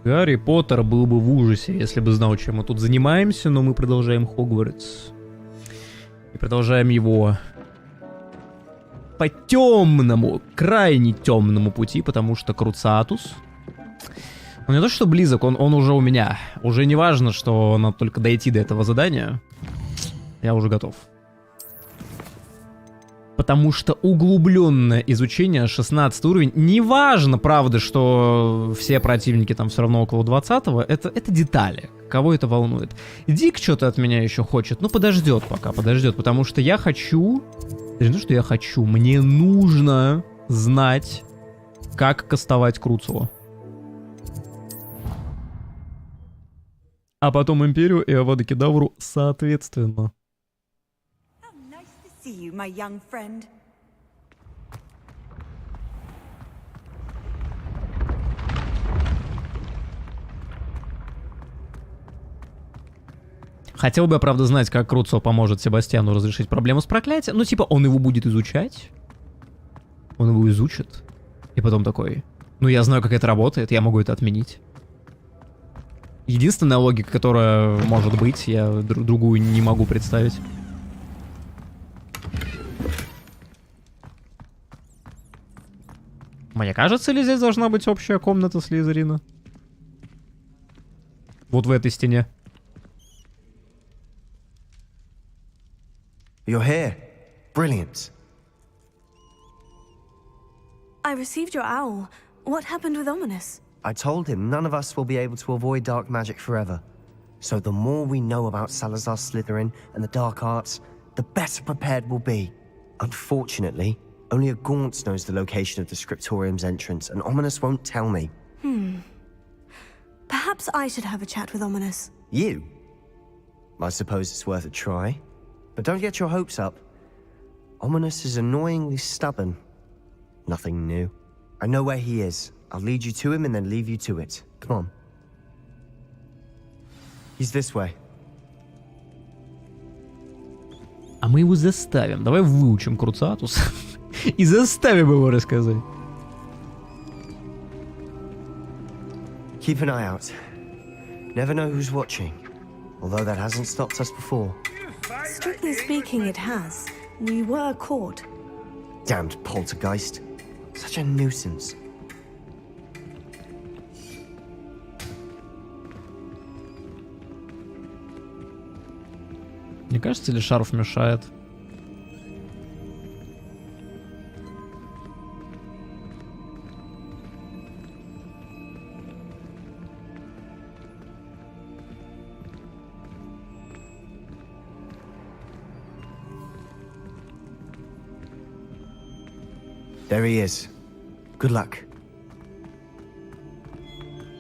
Гарри Поттер был бы в ужасе, если бы знал, чем мы тут занимаемся, но мы продолжаем Хогвартс. И продолжаем его по темному, крайне темному пути, потому что Круцатус... Он не то что близок, он уже у меня. Уже не важно, что надо только дойти до этого задания. Я уже готов. Потому что углубленное изучение 16 уровень, неважно, правда, что все противники там все равно около 20-го, это детали. Кого это волнует? Дик что-то от меня еще хочет, ну подождет пока, подождет, потому что я хочу... Это не то, что я хочу, мне нужно знать, как кастовать Круцула. А потом Империю и Авада Кедавру соответственно. You, my young friend. Хотел бы я, правда, знать, как Круцо поможет Себастьяну разрешить проблему с проклятием. Ну, типа, он его будет изучать. Он его изучит. И потом такой... Ну, я знаю, как это работает, я могу это отменить. Единственная логика, которая может быть, я другую не могу представить. Мне кажется, ли здесь должна быть общая комната Слизерина? Вот в этой стене. You're here. Brilliant. I received your owl. What happened with Ominous? I told him none of us will be able to avoid dark magic forever. So the more we know about Salazar Slytherin and the dark arts, the better prepared we'll be. Unfortunately, only a Gaunt knows the location of the Scriptorium's entrance, and Ominous won't tell me. Perhaps I should have a chat with Ominous. You? I suppose it's worth a try. But don't get your hopes up. Ominous is annoyingly stubborn. Nothing new. I know where he is. I'll lead you to him and then leave you to it. Come on. He's this way. А мы его заставим. Давай выучим Круцатус. И заставим его рассказать. Keep an eye out. Never know who's watching. Although that hasn't stopped us before. Strictly speaking, it has. We were caught. Damned poltergeist. Such a nuisance. Не кажется ли шарф мешает? There he is. Good luck.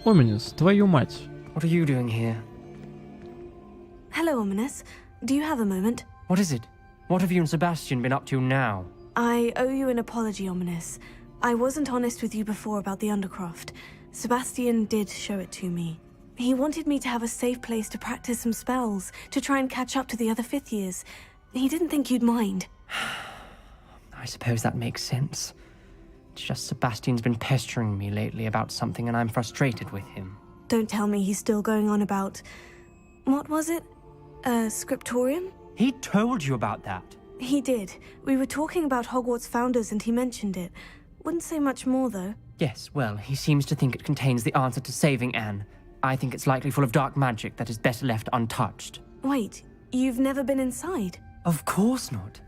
Ominous, твою мать. What are you doing here? Hello, Ominous. Do you have a moment? What is it? What have you and Sebastian been up to now? I owe you an apology, Ominous. I wasn't honest with you before about the Undercroft. Sebastian did show it to me. He wanted me to have a safe place to practice some spells, to try and catch up to the other fifth years. He didn't think you'd mind. I suppose that makes sense. It's just Sebastian's been pestering me lately about something and I'm frustrated with him. Don't tell me he's still going on about... What was it? Scriptorium? He told you about that? He did. We were talking about Hogwarts founders and he mentioned it. Wouldn't say much more, though. Yes, well, he seems to think it contains the answer to saving Anne. I think it's likely full of dark magic that is better left untouched. Wait, you've never been inside? Of course not.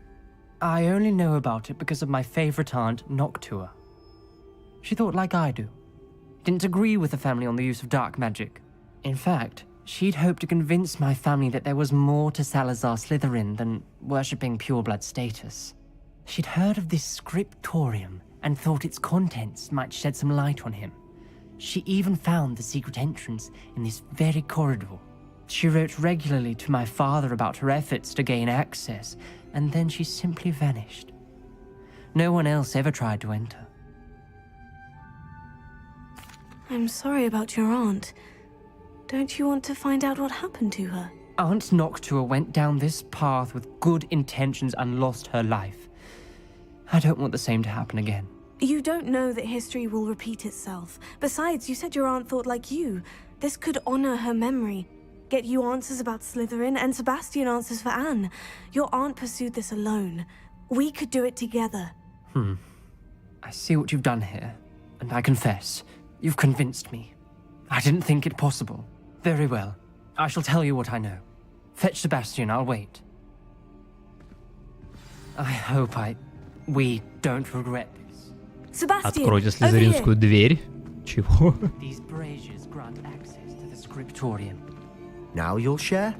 I only know about it because of my favorite aunt, Noctua. She thought like I do. Didn't agree with the family on the use of dark magic. In fact, she'd hoped to convince my family that there was more to Salazar Slytherin than worshipping pureblood status. She'd heard of this scriptorium and thought its contents might shed some light on him. She even found the secret entrance in this very corridor. She wrote regularly to my father about her efforts to gain access, and then she simply vanished. No one else ever tried to enter. I'm sorry about your aunt. Don't you want to find out what happened to her? Aunt Noctua went down this path with good intentions and lost her life. I don't want the same to happen again. You don't know that history will repeat itself. Besides, you said your aunt thought like you. This could honor her memory. Get you answers about Slytherin, and Sebastian answers for Anne. Your aunt pursued this alone. We could do it together. I see what you've done here, and I confess, you've convinced me. I didn't think it possible. Very well. I shall tell you what I know. Fetch Sebastian, I'll wait. I hope we don't regret this. Sebastian, Откройте слизеринскую дверь. Чего? These braziers grant access to the scriptorium. Now you'll share?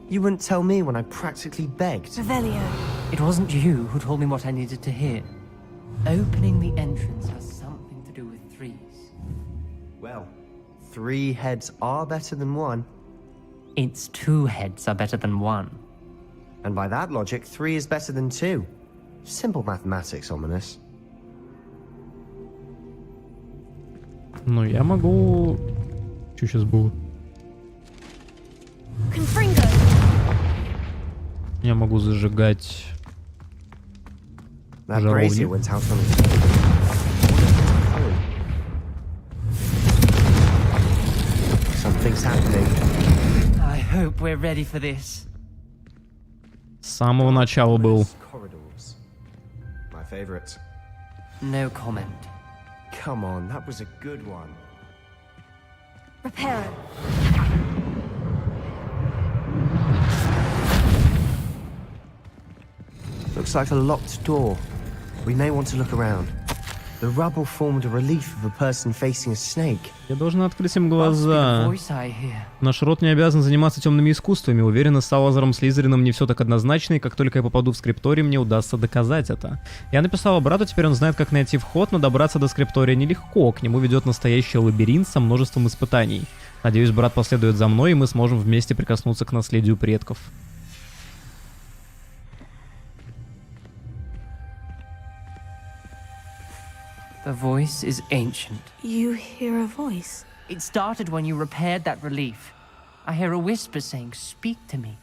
You wouldn't tell me when I practically begged. Revelio. It wasn't you who told me what I needed to hear. Opening the entrance has something to do with threes. Well, 3 heads are better than 1. It's 2 heads are better than 1. And by that logic, 3 is better than 2. Simple mathematics, Ominous. Ну, я могу... Что сейчас было? Confringo. Я могу зажигать... That Жаровни. brazier went out on its Something's happening. I hope we're ready for this. С самого начала был. Corridors. My favorite. No comment. Come on, that was a good one. Reparo. Looks like a locked door. We may want to look around. The rubble formed a relief of a person facing a snake. Я должен открыть им Must be the глаза. voice I hear. Наш род не обязан заниматься темными искусствами. Уверена, с Салазаром Слизерином не все так однозначно, и как только я попаду в скрипторий, мне удастся доказать это. Я написала брату, теперь он знает, как найти вход, но добраться до скриптория нелегко. К нему ведет настоящий лабиринт со множеством испытаний. Надеюсь, брат последует за мной, и мы сможем вместе прикоснуться к наследию предков. The voice is ancient. You hear a voice. It started when you repaired that relief. I hear a whisper saying, "Speak to me."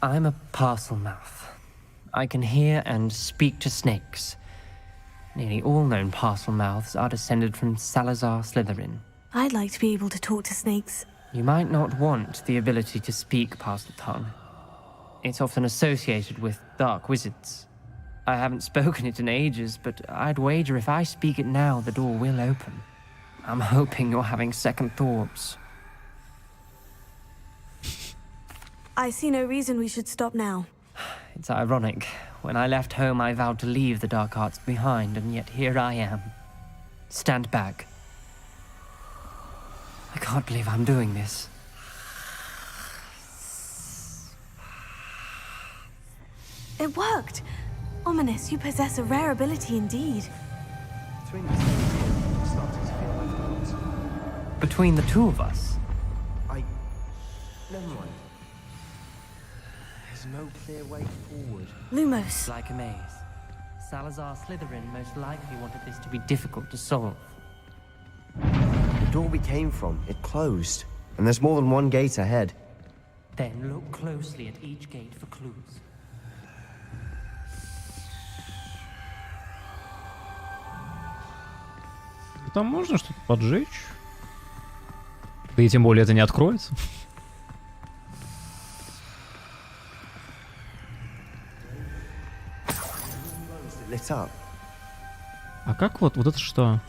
I'm a parcel mouth. I can hear and speak to snakes. Nearly all known parcel mouths are descended from Salazar Slytherin. I'd like to be able to talk to snakes. You might not want the ability to speak parcel tongue. It's often associated with dark wizards. I haven't spoken it in ages, but I'd wager if I speak it now, the door will open. I'm hoping you're having second thoughts. I see no reason we should stop now. It's ironic. When I left home, I vowed to leave the dark arts behind, and yet here I am. Stand back. I can't believe I'm doing this. It worked! Ominous, you possess a rare ability indeed. Between the two, starting to feel like thoughts. Between the two of us, Never mind. There's no clear way forward. Lumos. it's like a maze. Salazar Slytherin most likely wanted this to be difficult to solve. The door we came from, it closed. And there's more than one gate ahead. Then look closely at each gate for clues. Там можно что-то поджечь? Да и тем более это не откроется. Lit up. А как вот это что?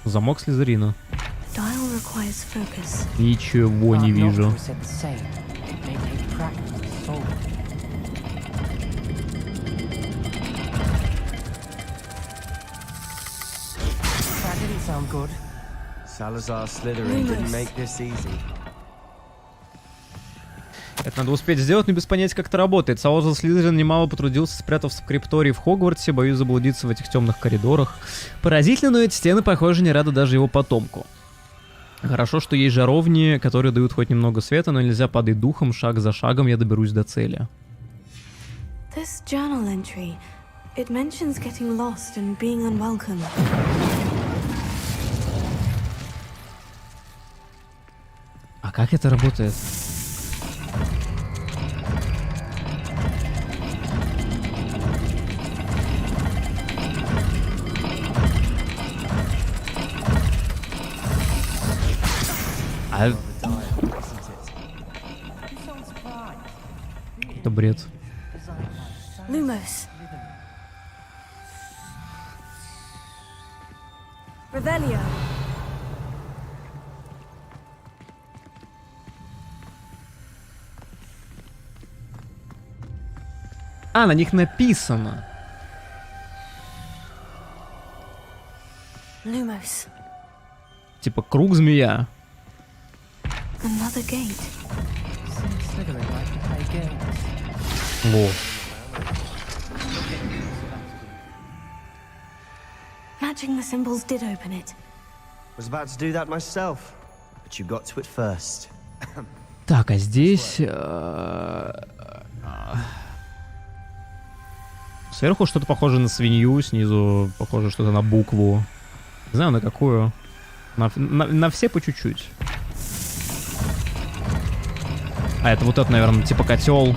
Замок Слизерина. Dial requires focus. Ничего не вижу. Noctua said the same. It may take practice to solve it. That didn't sound good. Salazar Slytherin didn't make this easy. Это надо успеть сделать, но без понятия, как это работает. Салазар Слизерин немало потрудился, спрятав в скриптории в Хогвартсе, боюсь заблудиться в этих темных коридорах. Поразительно, но эти стены, похоже, не рады даже его потомку. Хорошо, что есть жаровни, которые дают хоть немного света, но нельзя падать духом, шаг за шагом я доберусь до цели. This journal entry, it mentions getting lost and being unwelcome. А как это работает? А... Это бред. Lumos. Revelio. А, на них написано. Lumos. Типа круг змея. Another gate. Slytherin like to play games. Во. Matching the symbols did open it. Was about to do that myself, but you got to it first. Так, а здесь... Сверху что-то похоже на свинью, снизу похоже что-то на букву. Не знаю, на какую. На все по чуть-чуть. А, это вот это, наверное, типа котел.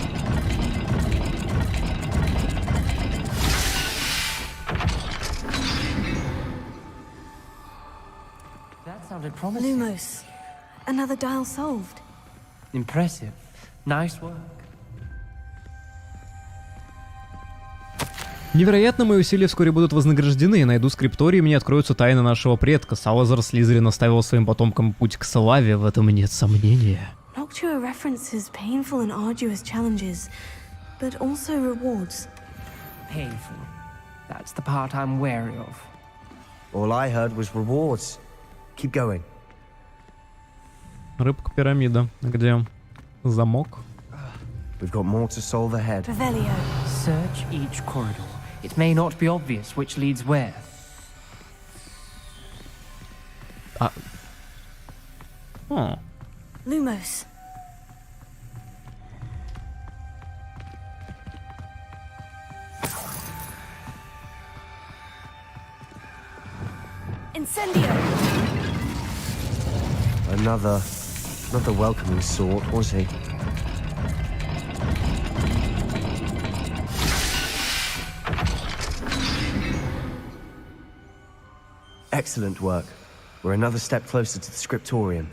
That sounded promising. Lumos. Another dial solved. Impressive. Nice work. Невероятно, мои усилия вскоре будут вознаграждены. Я найду скрипторий, и мне откроются тайны нашего предка. Салазар Слизерин оставил своим потомкам путь к славе, в этом нет сомнения. Noctua references painful and arduous challenges, but also rewards. Painful. That's the part I'm wary of. All I heard was rewards. Keep going. Рыбка-пирамида. Где? Замок? We've got more to solve ahead. Revelio. Search each corridor. It may not be obvious which leads where. О. Lumos. Incendio. Another welcoming sort, was he? Excellent work. We're another step closer to the scriptorium.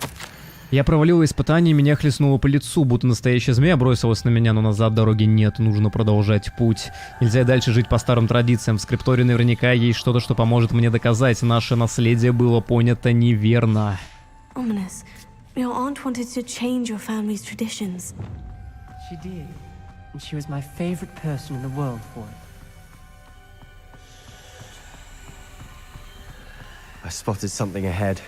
Я провалил испытание, меня хлестнуло по лицу, будто настоящая змея бросилась на меня, но назад дороги нет, нужно продолжать путь. Нельзя дальше жить по старым традициям, в скриптории наверняка есть что-то, что поможет мне доказать, наше наследие было понято неверно. Ominous. Your aunt wanted to change your family's traditions. She did. And she was my favorite person in the world for it. I spotted something ahead.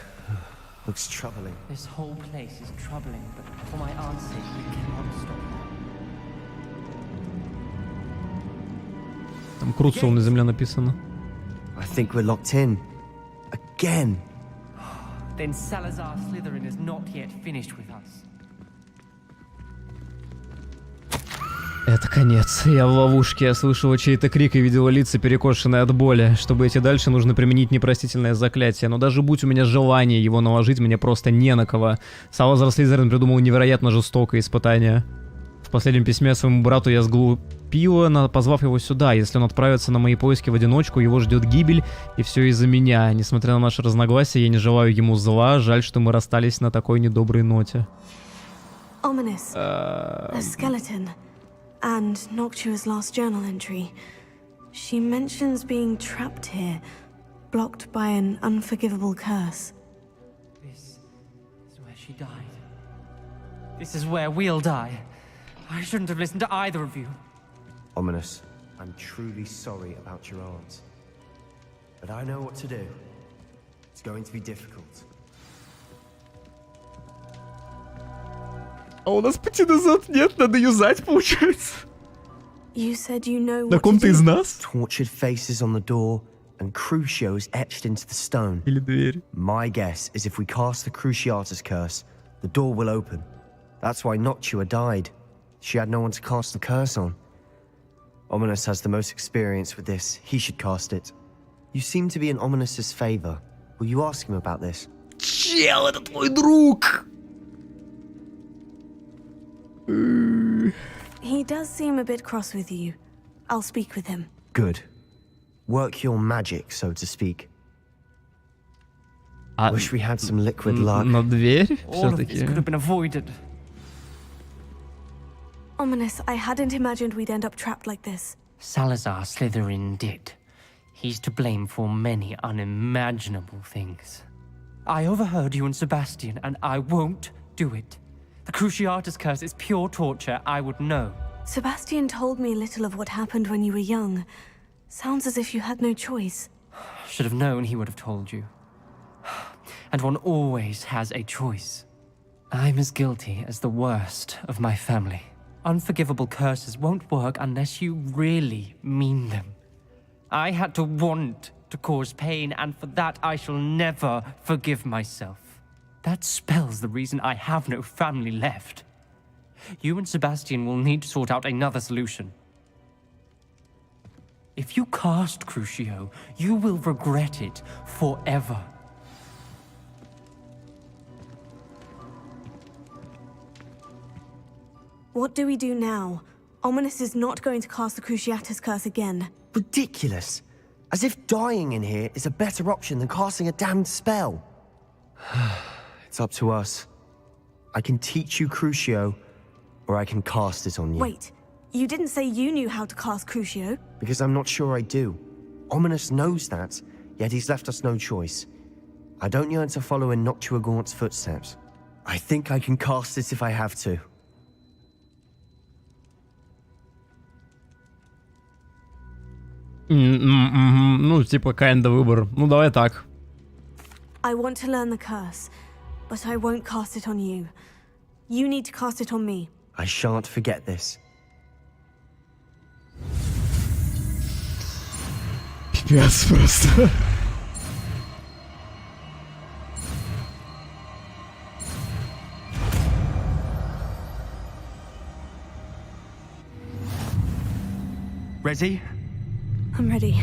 Looks troubling. This whole place is troubling, but for my aunt's sake, we cannot stop. Там Круцел на земле написано. I think we're locked in. Again. Then Salazar Slytherin is not yet finished with us. Это конец. Я в ловушке. Я слышала чей-то крик и видела лица, перекошенные от боли. Чтобы идти дальше, нужно применить непростительное заклятие. Но даже будь у меня желание его наложить, мне просто не на кого. Салазар Слизерин придумал невероятно жестокое испытание. В последнем письме своему брату я сглупила, позвав его сюда. Если он отправится на мои поиски в одиночку, его ждет гибель, и все из-за меня. Несмотря на наши разногласия, я не желаю ему зла. Жаль, что мы расстались на такой недоброй ноте. Ominous. A skeleton. And Noctua's last journal entry. She mentions being trapped here, blocked by an unforgivable curse. This is where she died. This is where we'll die. I shouldn't have listened to either of you. Ominous. I'm truly sorry about your aunt. But I know what to do. It's going to be difficult. А у нас пути назад нет, надо юзать, получается. You said you know На what to ком-то из do. нас? Tortured faces on the door and crucios etched into the stone. Или дверь? My guess is if we cast the Cruciatus curse, the door will open. That's why Noctua died. She had no one to cast the curse on. Ominous has the most experience with this. He should cast it. You seem to be in Ominous's favor. Will you ask him about this? Чел, это твой друг! He does seem a bit cross with you. I'll speak with him. Good. Work your magic, so to speak. Wish we had some liquid luck. На дверь All of this все-таки. could have been avoided. Ominous, I hadn't imagined we'd end up trapped like this. Salazar Slytherin did. He's to blame for many unimaginable things. I overheard you and Sebastian, and I won't do it. The Cruciatus curse is pure torture, I would know. Sebastian told me little of what happened when you were young. Sounds as if you had no choice. Should have known he would have told you. And one always has a choice. I'm as guilty as the worst of my family. Unforgivable curses won't work unless you really mean them. I had to want to cause pain, and for that I shall never forgive myself. That spells the reason I have no family left. You and Sebastian will need to sort out another solution. If you cast Crucio, you will regret it forever. What do we do now? Ominous is not going to cast the Cruciatus curse again. Ridiculous. As if dying in here is a better option than casting a damned spell. It's up to us. I can teach you Crucio, or I can cast it on you. Wait, you didn't say you knew how to cast Crucio? Because I'm not sure I do. Ominous knows that, yet he's left us no choice. I don't yearn to follow in Noctua Gaunt's footsteps. I think I can cast it if I have to. Ну, типа, kinda выбор. Ну, давай так. I want to learn the curse, but I won't cast it on you. You need to cast it on me. I shan't forget this. Пипец просто. Ready? I'm ready.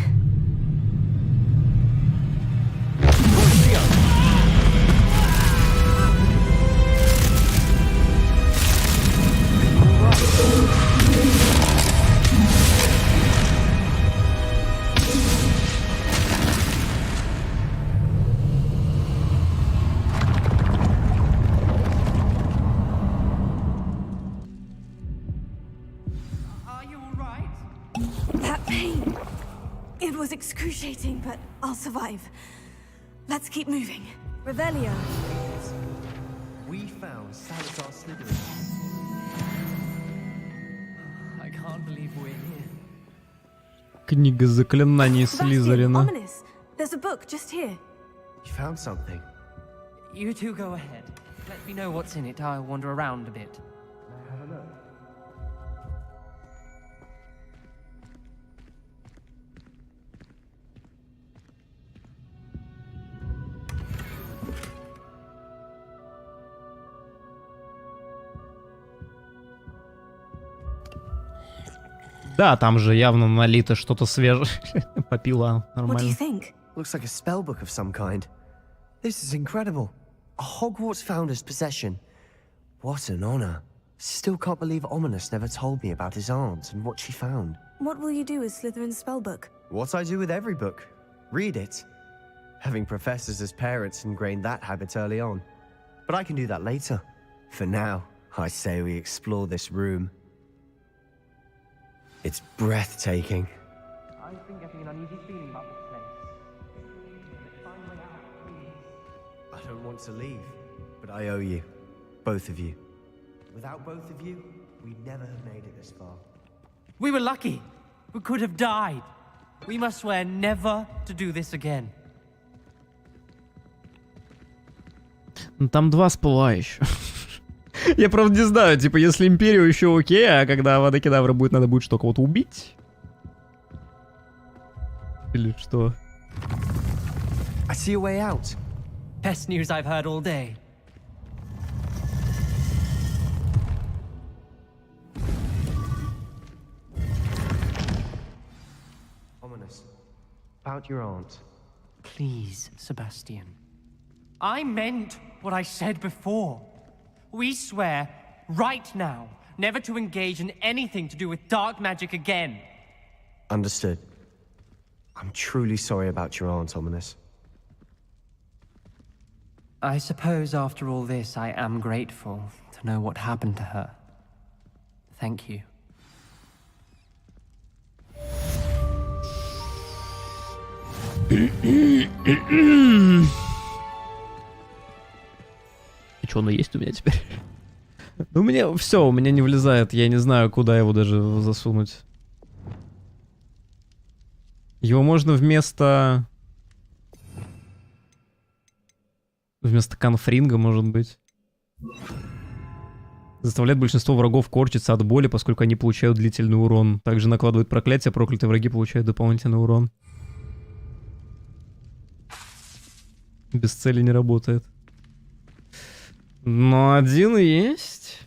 Are you all right? That pain. It was excruciating, but I'll survive. Let's keep moving. Revelio. We found Salazar Slytherin. I can't believe we're here. Книга заклинаний Sebastian, Слизерина. Ominous. There's a book just here. You found something. You two go ahead. Let me know what's in it. I'll wander around a bit. Да, там же явно налито что-то свежее. Попила What do you нормально. think? Looks like a spell book of some kind. This is incredible. A Hogwarts founder's possession. What an honor. Still can't believe Ominous never told me about his aunt and what she found. What will you do with Slytherin's spellbook? What I do with every book. Read it. Having professors as parents ingrained that habit early on. But I can do that later. For now, I say we explore this room. It's breathtaking. I've been getting an uneasy feeling about this place. Find a way out, please. I don't want to leave, but I owe you. Both of you. Without both of you, we'd never have made it this far. We were lucky. We could have died. We must swear never to do this again. Ну, там 2,5 еще. Я правда не знаю, типа, если Империю еще окей, а когда Авада Кедавра будет, надо будет что, кого-то убить? Или что? I see a way out. Best news I've heard all day. Ominous. About your aunt. Please, Sebastian. I meant what I said before. We swear, right now, never to engage in anything to do with dark magic again. Understood. I'm truly sorry about your aunt, Ominous. I suppose after all this, I am grateful to know what happened to her. Thank you. И что, оно есть у меня теперь? Ну, мне все, у меня не влезает. Я не знаю, куда его даже засунуть. Его можно вместо конфринга, может быть. Заставляет большинство врагов корчиться от боли, поскольку они получают длительный урон. Также накладывает проклятие, проклятые враги получают дополнительный урон. Без цели не работает. Но один есть.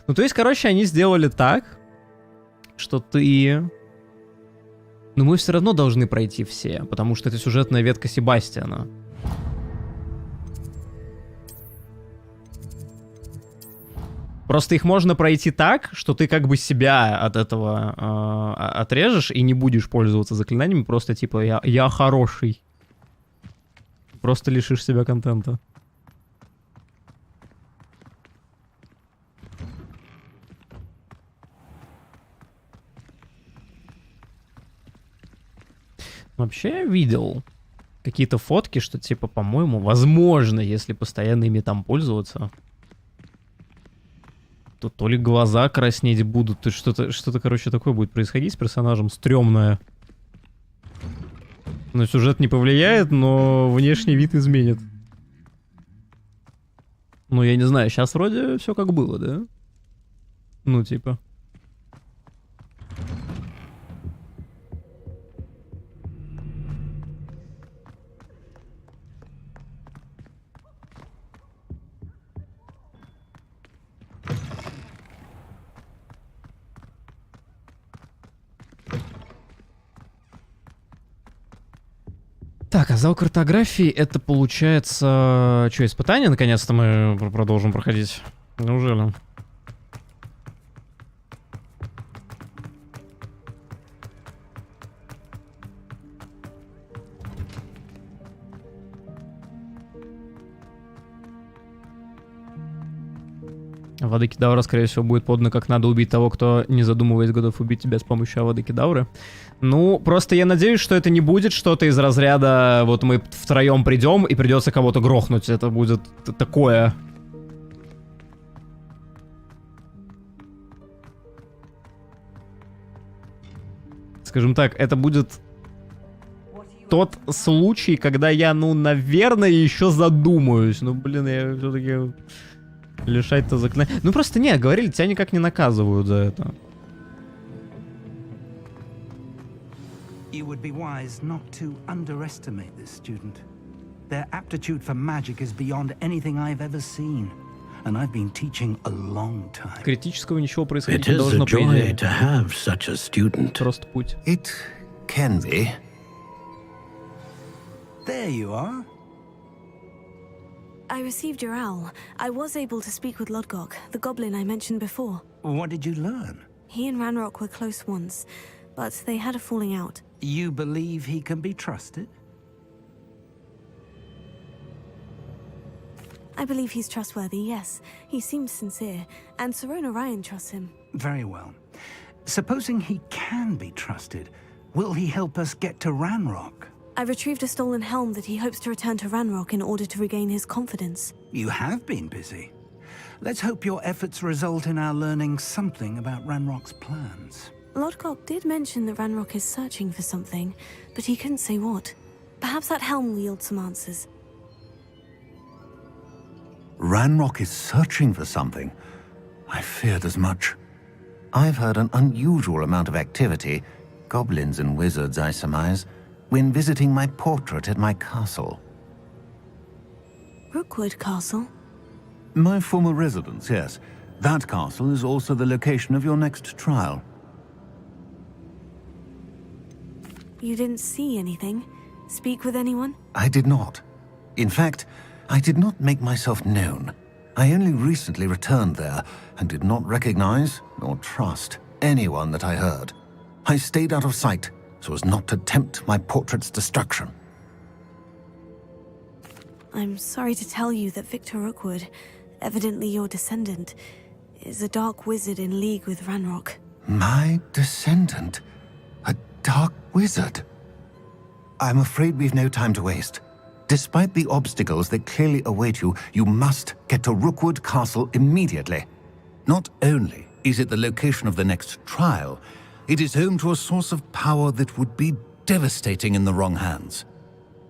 Ну, то есть, короче, они сделали так, что ты... Но мы все равно должны пройти все, потому что это сюжетная ветка Себастьяна. Просто их можно пройти так, что ты как бы себя от этого отрежешь и не будешь пользоваться заклинаниями, просто типа я хороший. Просто лишишь себя контента. Вообще я видел какие-то фотки, что типа, по-моему, возможно, если постоянно ими там пользоваться, то ли глаза краснеть будут, то что-то, короче, такое будет происходить с персонажем, стрёмное. На сюжет не повлияет, но внешний вид изменит. Ну, я не знаю, сейчас вроде все как было, да? Ну, типа. Так, а зал картографии это получается... Что, испытание наконец-то мы продолжим проходить? Неужели? Воды кедавра, скорее всего, будет подано, как надо убить того, кто, не задумываясь, готов убить тебя с помощью воды кедавры. Ну, просто я надеюсь, что это не будет что-то из разряда, вот мы втроем придем и придется кого-то грохнуть. Это будет такое. Скажем так, это будет тот случай, когда я, ну, наверное, еще задумаюсь. Ну, блин, я все-таки... Лишать-то заклинания. Ну просто нет, говорили, тебя никак не наказывают за это. You would be wise not to underestimate this student. Their aptitude for magic is beyond anything I've ever seen, and I've been teaching a long time. Критического ничего происходить не должно, по идее. To have such a student. Просто путь. It can be. There you are. I received your owl. I was able to speak with Lodgok, the goblin I mentioned before. What did you learn? He and Ranrock were close once, but they had a falling out. You believe he can be trusted? I believe he's trustworthy, yes. He seems sincere, and Sirona Ryan trusts him. Very well. Supposing he can be trusted, will he help us get to Ranrock? I retrieved a stolen helm that he hopes to return to Ranrock in order to regain his confidence. You have been busy. Let's hope your efforts result in our learning something about Ranrock's plans. Lodgok did mention that Ranrock is searching for something, but he couldn't say what. Perhaps that helm will yield some answers. Ranrock is searching for something. I feared as much. I've heard an unusual amount of activity, goblins and wizards, I surmise, when visiting my portrait at my castle. Rookwood Castle? My former residence, yes. That castle is also the location of your next trial. You didn't see anything? Speak with anyone? I did not. In fact, I did not make myself known. I only recently returned there and did not recognize nor trust anyone that I heard. I stayed out of sight so as not to tempt my portrait's destruction. I'm sorry to tell you that Victor Rookwood, evidently your descendant, is a dark wizard in league with Ranrock. My descendant? A dark wizard? I'm afraid we've no time to waste. Despite the obstacles that clearly await you, you must get to Rookwood Castle immediately. Not only is it the location of the next trial, it is home to a source of power that would be devastating in the wrong hands.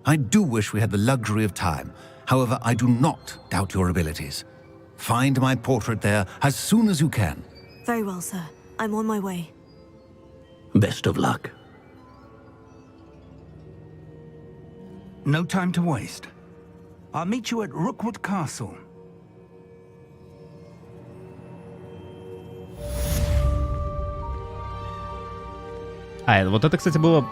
I do wish we had the luxury of time. However, I do not doubt your abilities. Find my portrait there as soon as you can. Very well, sir. I'm on my way. Best of luck. No time to waste. I'll meet you at Rookwood Castle. Вот это, кстати, было...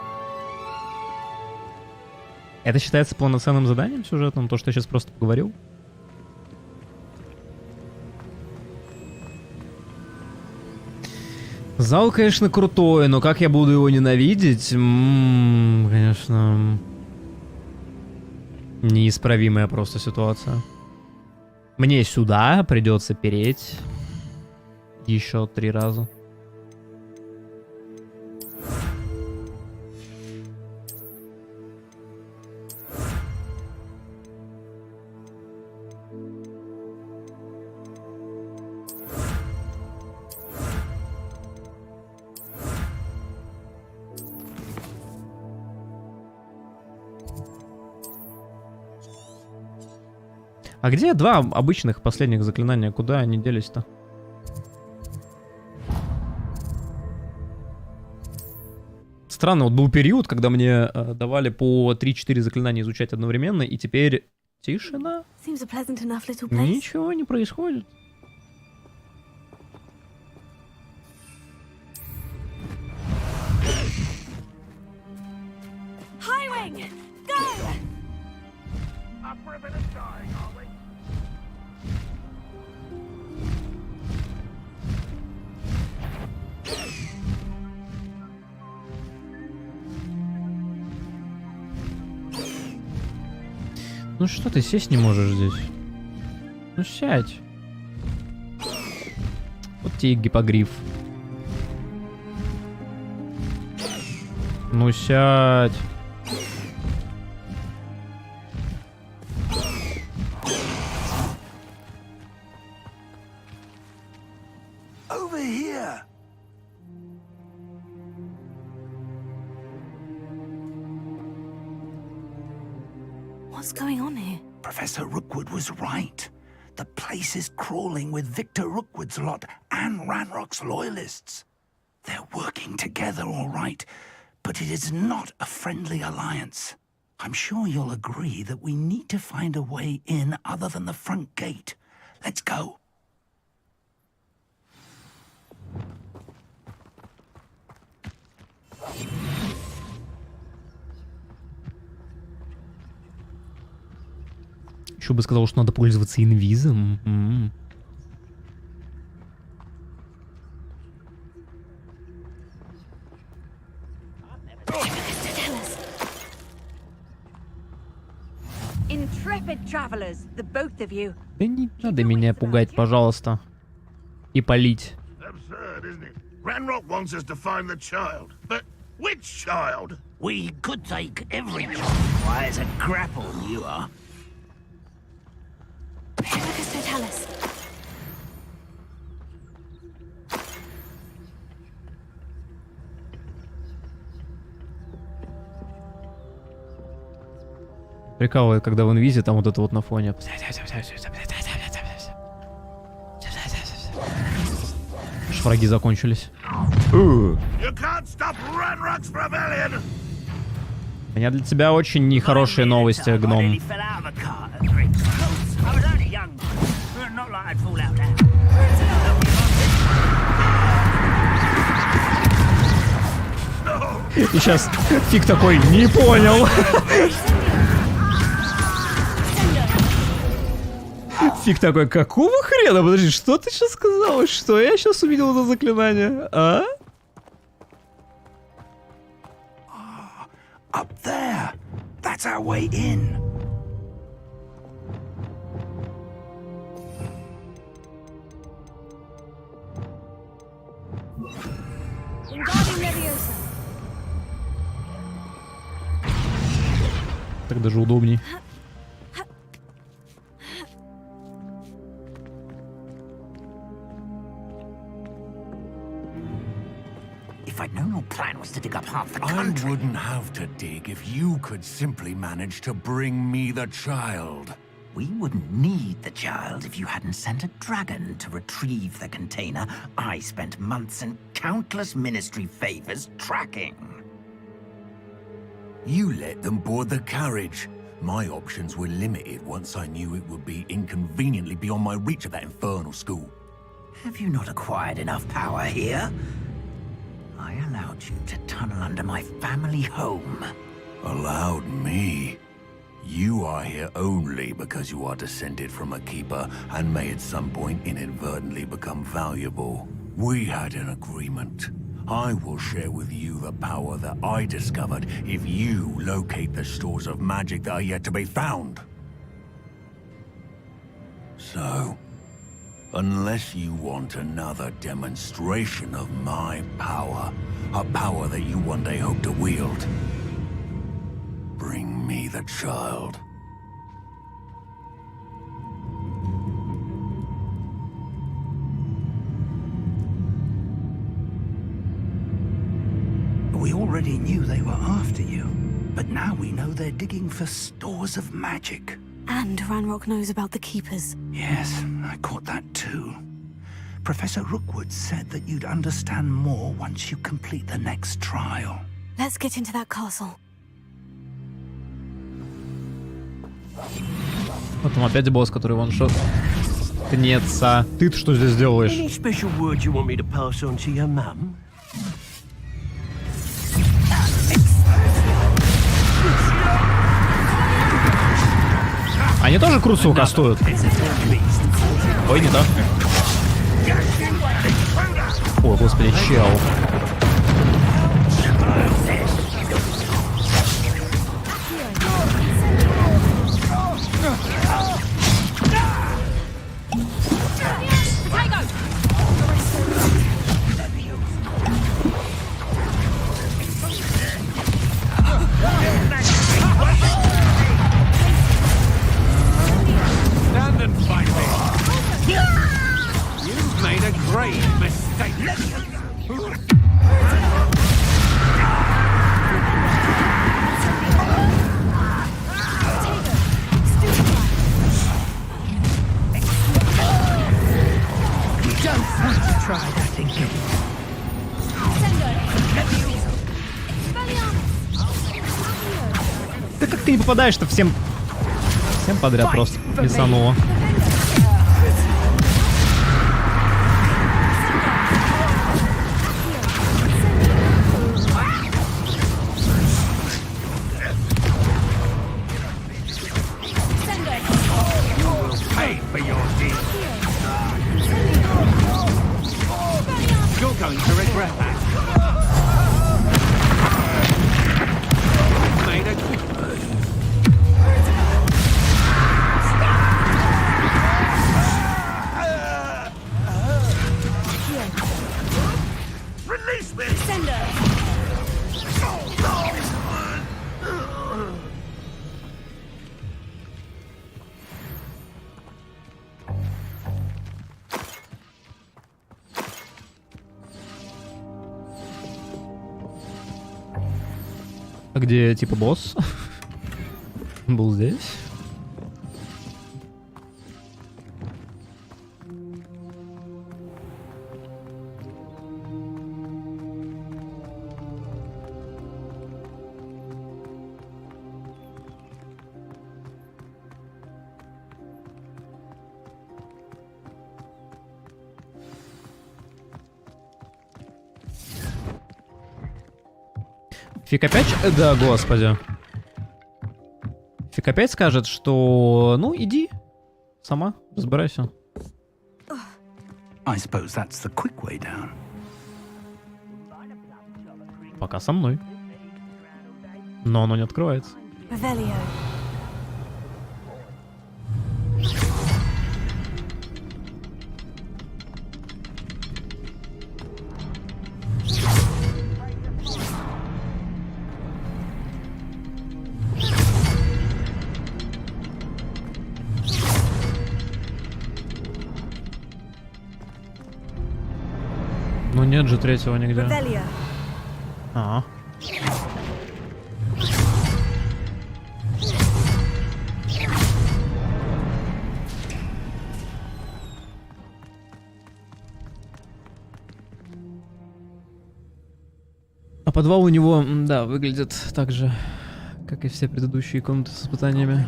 Это считается полноценным заданием сюжетным, то, что я сейчас просто поговорил? Зал, конечно, крутой, но как я буду его ненавидеть? Конечно... Неисправимая просто ситуация. Мне сюда придется переть еще 3 раза. А где 2 обычных последних заклинания? Куда они делись-то? Странно, вот был период, когда мне давали по 3-4 заклинания изучать одновременно, и теперь тишина. Ничего не происходит. Ну что ты сесть не можешь здесь? Ну сядь. Вот тебе и гиппогриф. Ну сядь. Over here. What's going on here? Professor Rookwood was right. The place is crawling with Victor Rookwood's lot and Ranrock's loyalists. They're working together all right, but it is not a friendly alliance. I'm sure you'll agree that we need to find a way in other than the front gate. Let's go. Еще бы сказал, что надо пользоваться инвизом. Да не надо меня пугать, пожалуйста. И палить. Ranrock wants us to find the child, but which child? We could take every child. Why, it's a grapple you are. Прикалывает, когда в инвизе там вот это вот на фоне. Враги закончились. У меня для тебя очень нехорошие новости, гном. И сейчас фиг такой, не понял. Фиг такой, какого хрена? Подожди, что ты сейчас сказал? Что я сейчас увидел это заклинание? А? Up there. That's our way in. Так даже удобней. If I'd known your plan was to dig up half the I country... wouldn't have to dig if you could simply manage to bring me the child. We wouldn't need the child if you hadn't sent a dragon to retrieve the container I spent months and countless ministry favors tracking. You let them board the carriage. My options were limited once I knew it would be inconveniently beyond my reach at that infernal school. Have you not acquired enough power here? I allowed you to tunnel under my family home. Allowed me? You are here only because you are descended from a keeper and may at some point inadvertently become valuable. We had an agreement. I will share with you the power that I discovered if you locate the stores of magic that are yet to be found. So, unless you want another demonstration of my power, a power that you one day hope to wield, bring me the child. We already knew they were after you, but now we know they're digging for stores of magic. And Ranrock knows about the Keepers. Yes, I caught that too. Professor Rookwood said that you'd understand more once you complete the next trial. Let's get into that castle. Вот там опять босс, который ваншот. Кнется. Ты-то что здесь делаешь? Any special word you want me to pass on to your mum? Они тоже крут, сука, стоят. Ой, не то. Ой, господи, чел. Stand and fight me. You've made a grave mistake. You don't want to try that again. Да как ты не попадаешь-то всем подряд просто писануло. Pay for your deed. You're going to regret that. Made a Release me! А где, типа, босс? Был здесь. Фиг опять... Да, господи. Фиг опять скажет, что... Ну, иди. Сама, разбирайся. I suppose that's the quick way down. Пока со мной. Но оно не открывается. Revelio. Ну нет же третьего нигде. Revelio. А. А подвал у него, да, выглядит так же, как и все предыдущие комнаты с испытаниями.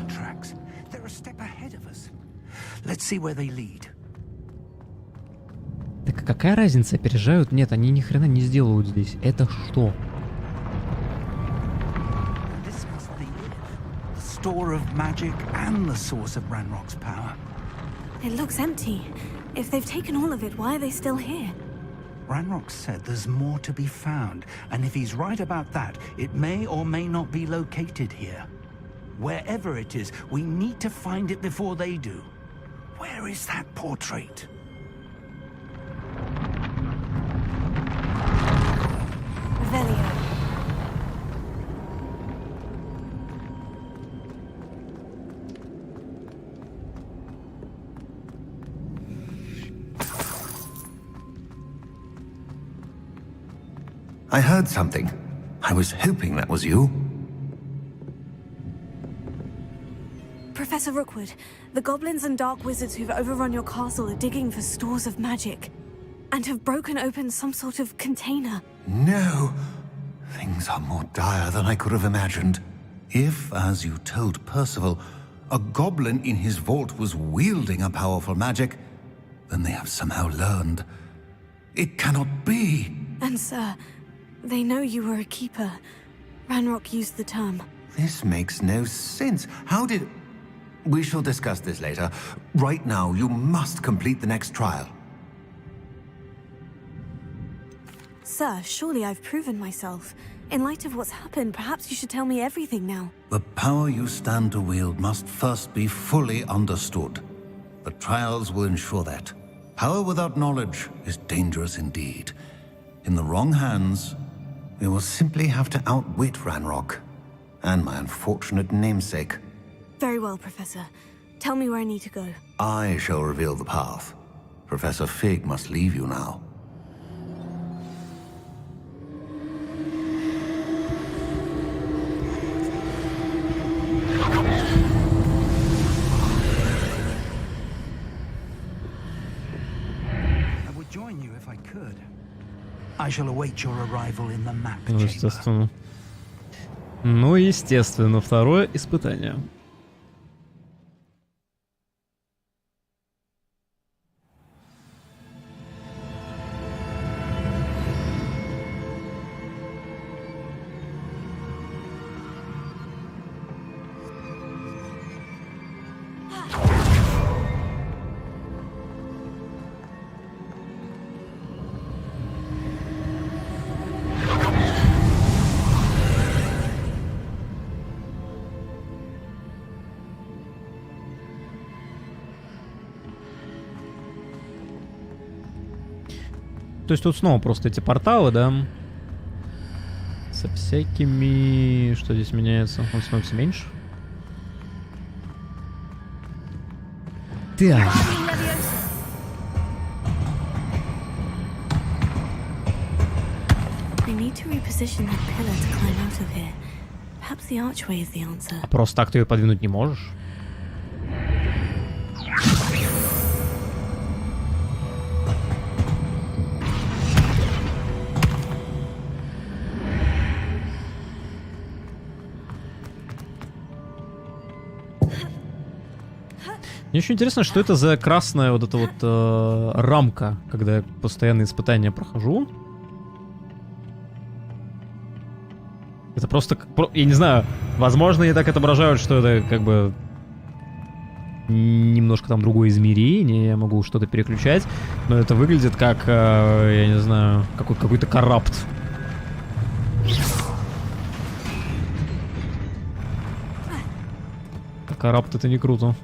Так какая разница, опережают? Нет, они ни хрена не сделают здесь. Это что? It looks empty. If they've taken all of it, why are they still here? Ranrock said there's more to be found, and if he's right about that, it may or may not be located here. Wherever it is, we need to find it before they do. Where is that portrait? Revelio. I heard something. I was hoping that was you. Professor Rookwood, the goblins and dark wizards who've overrun your castle are digging for stores of magic and have broken open some sort of container. No. Things are more dire than I could have imagined. If, as you told Percival, a goblin in his vault was wielding a powerful magic, then they have somehow learned. It cannot be. And sir, they know you were a keeper. Ranrock used the term. This makes no sense. How did... We shall discuss this later. Right now, you must complete the next trial. Sir, surely I've proven myself. In light of what's happened, perhaps you should tell me everything now. The power you stand to wield must first be fully understood. The trials will ensure that. Power without knowledge is dangerous indeed. In the wrong hands, we will simply have to outwit Ranrock and my unfortunate namesake. Very well, Professor. Tell me where I need to go. I shall reveal the path. Professor Fig must leave you now. I would join you if I could. I shall await your arrival in the map Ну, chamber. естественно. Ну, естественно, второе испытание. То есть тут снова просто эти порталы, да? Со всякими... Что здесь меняется? Он становится меньше? Так. We need to reposition that pillar to climb out of here. Perhaps the archway is the answer. А просто так ты ее подвинуть не можешь? Мне еще интересно, что это за красная вот эта вот рамка, когда я постоянные испытания прохожу. Это просто, я не знаю, возможно, они так отображают, что это как бы немножко там другое измерение, я могу что-то переключать, но это выглядит как, я не знаю, какой-то коррупт. Коррупт — это не круто.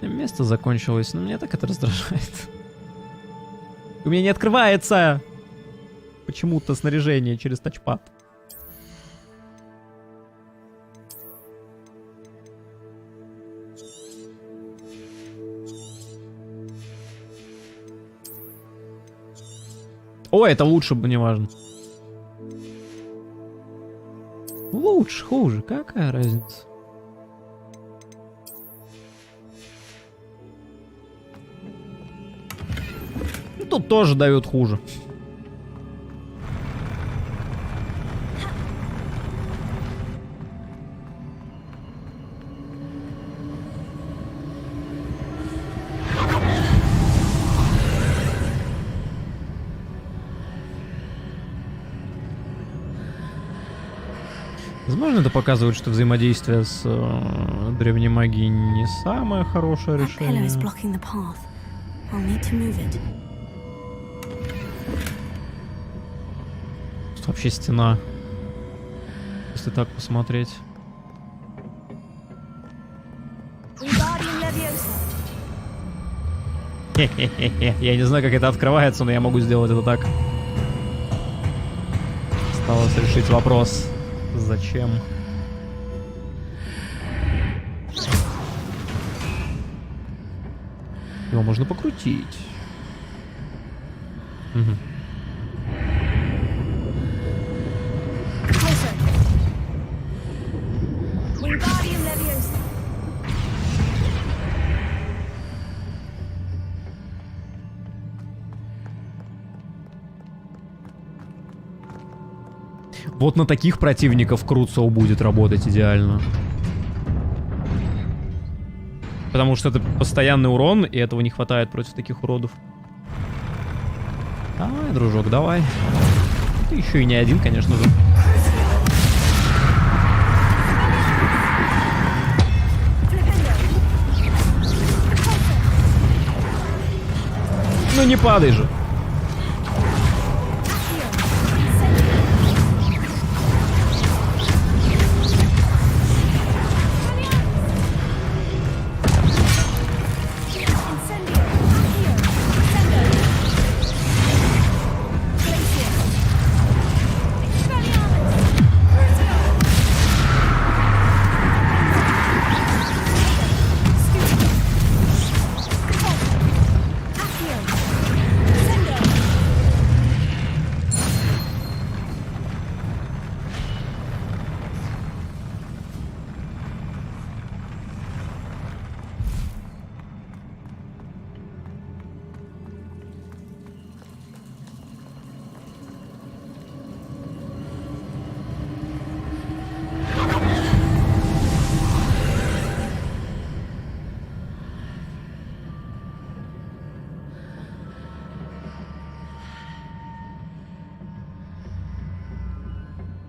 Место закончилось, но меня так это раздражает. У меня не открывается почему-то снаряжение через тачпад. О, это лучше бы, неважно. Лучше, хуже, какая разница? Ну, тут тоже дают хуже. Возможно, это показывает, что взаимодействие с древней магией не самое хорошее решение. Тут вообще стена. Если так посмотреть. Хе-хе-хе-хе. Я не знаю, как это открывается, но я могу сделать это так. Осталось решить вопрос. Зачем? Его можно покрутить. Угу. Вот на таких противников Круцоу будет работать идеально. Потому что это постоянный урон, и этого не хватает против таких уродов. Давай, дружок, давай. Ты еще и не один, конечно же. Ну не падай же.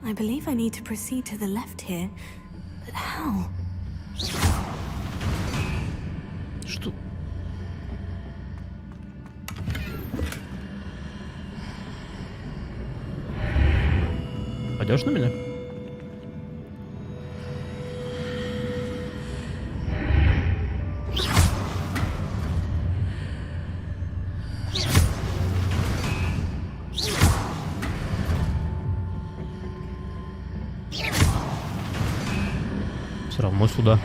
I believe I need to proceed to the left here, but how? Что? Пойдешь на меня? Все равно сюда.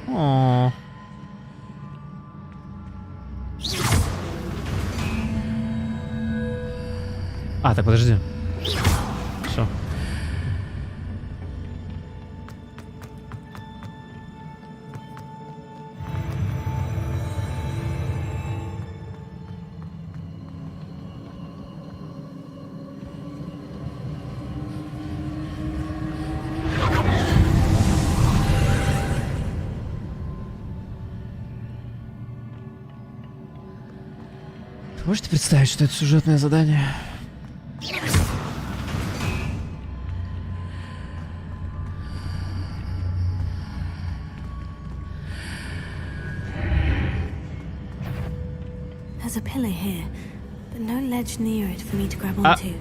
О. А, так подожди. Все. Можете представить, что это сюжетное задание? There's a pillar here, but no ledge near it for me to grab onto.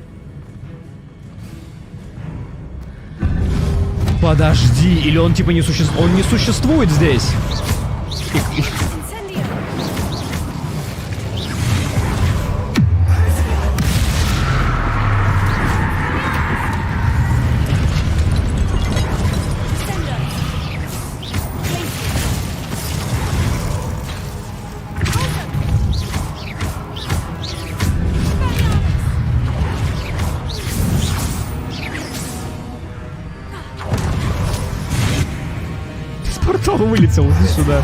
Подожди, или он типа не существует? Он не существует здесь. вылетел, иди сюда.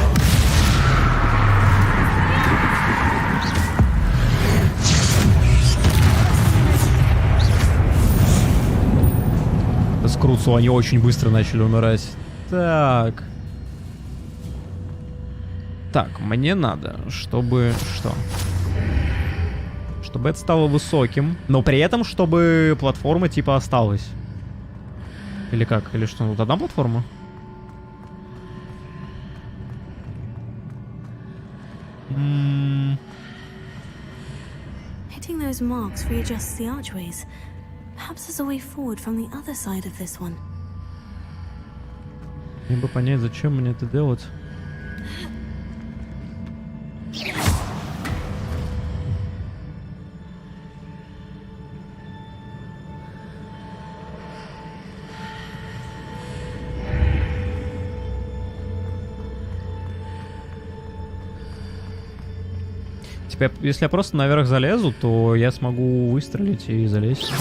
С Круцу они очень быстро начали умирать. Так. Так, мне надо, чтобы... Что? Чтобы это стало высоким, но при этом, чтобы платформа типа осталась. Или как? Или что? Тут одна платформа? Hitting those marks readjusts the archways. Perhaps there's a way forward from the other side of this one. Мне бы понять, зачем мне это делать. Типа, если я просто наверх залезу, то я смогу выстрелить и залезть.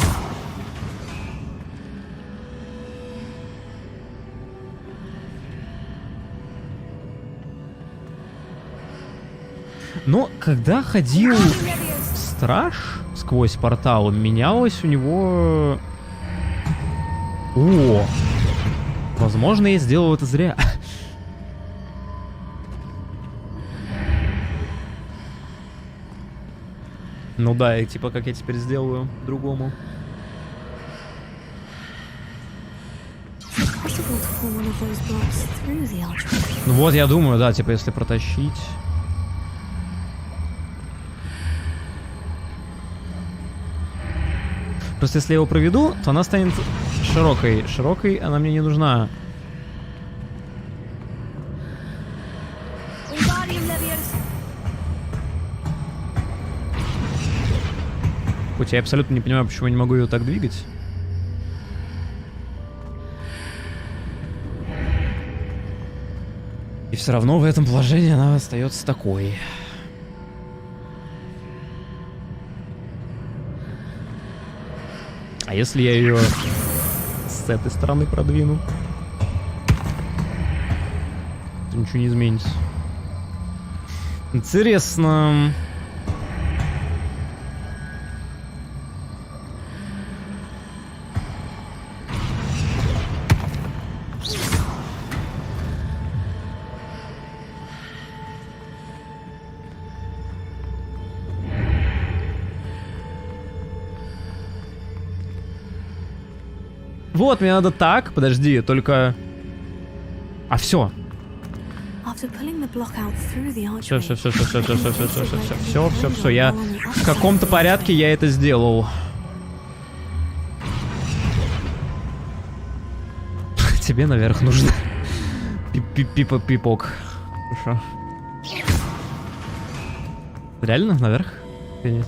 Но когда ходил страж сквозь портал, менялось у него... О! Возможно, я сделал это зря. Ну да, и типа как я теперь сделаю другому. Ну вот, я думаю, да, типа если протащить. Просто если я его проведу, то она станет широкой. Широкой она мне не нужна. Хоть я абсолютно не понимаю, почему я не могу ее так двигать. И все равно в этом положении она остается такой. А если я ее с этой стороны продвину? То ничего не изменится. Интересно. Вот, мне надо так, подожди, только... А все. Все, я в каком-то порядке я это сделал. Тебе наверх нужно. Пипок. Хорошо. Реально наверх? Нет.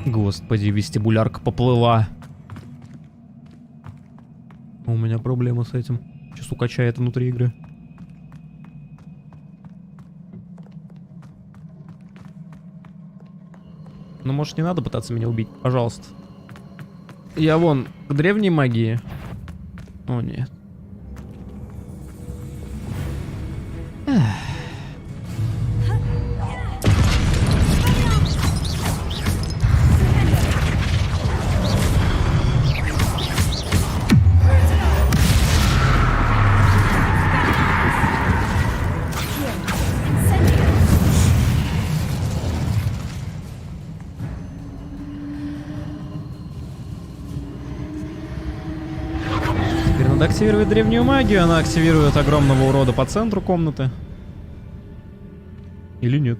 Господи, вестибулярка поплыла. У меня проблема с этим. Сейчас укачает внутри игры. Ну, может, не надо пытаться меня убить? Пожалуйста. Я вон к древней магии. О, нет. Активирует древнюю магию, она активирует огромного урода по центру комнаты. Или нет?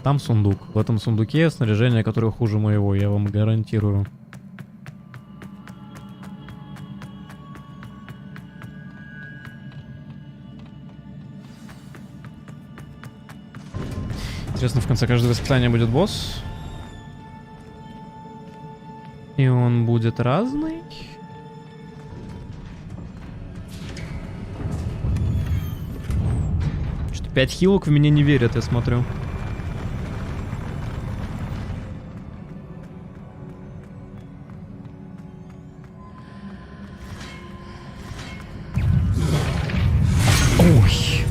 Там сундук. В этом сундуке снаряжение, которое хуже моего, я вам гарантирую. Интересно, в конце каждого испытания будет босс. И он будет разный. Что-то 5 хилок в меня не верят, я смотрю. Ой.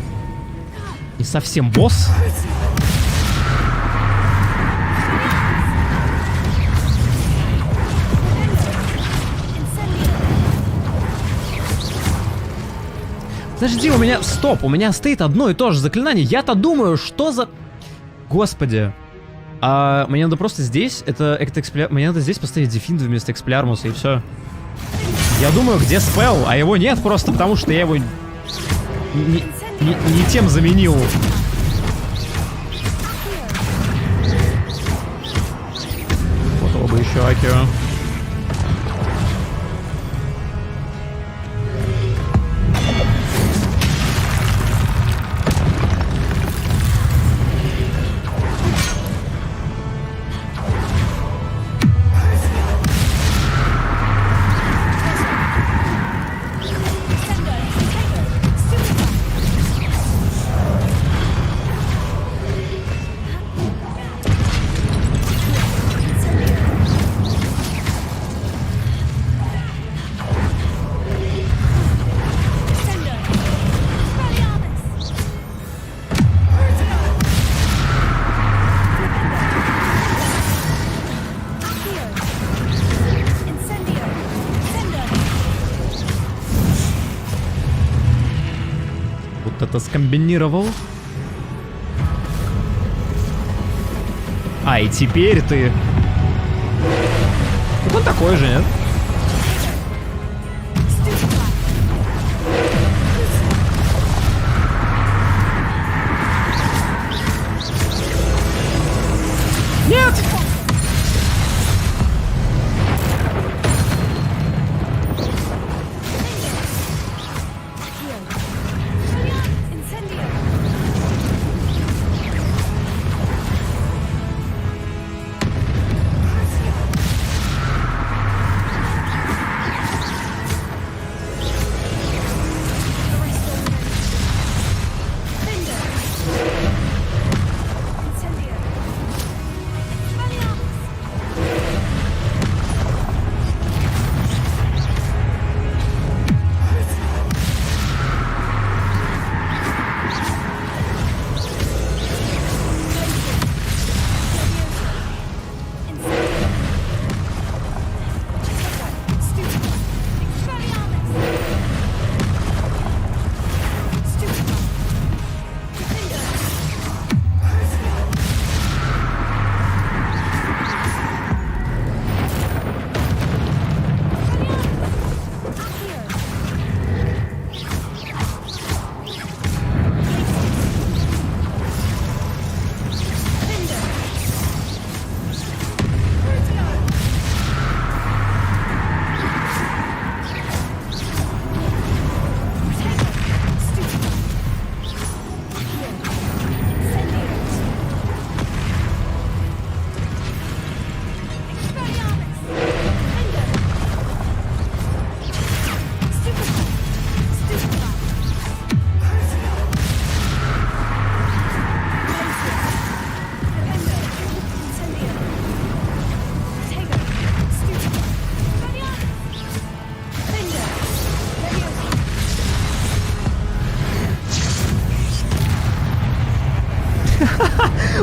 Не совсем босс. Подожди, у меня... Стоп, у меня стоит одно и то же заклинание. Я-то думаю, что за... Господи. Мне надо просто здесь... Мне надо здесь поставить дефинт вместо эксплярмуса, и все. Я думаю, где спелл, а его нет просто потому, что я его... Не тем заменил. Вот его бы еще Акио. Это скомбинировал. И теперь ты... Он такой же, нет? Нет!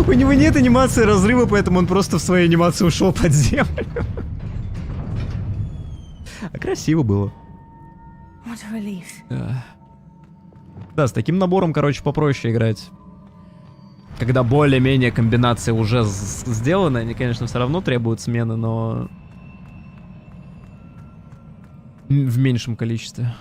У него нет анимации разрыва, поэтому он просто в своей анимации ушел под землю. А красиво было. Да, с таким набором, короче, попроще играть. Когда более-менее комбинация уже сделана, они, конечно, все равно требуют смены, но... в меньшем количестве.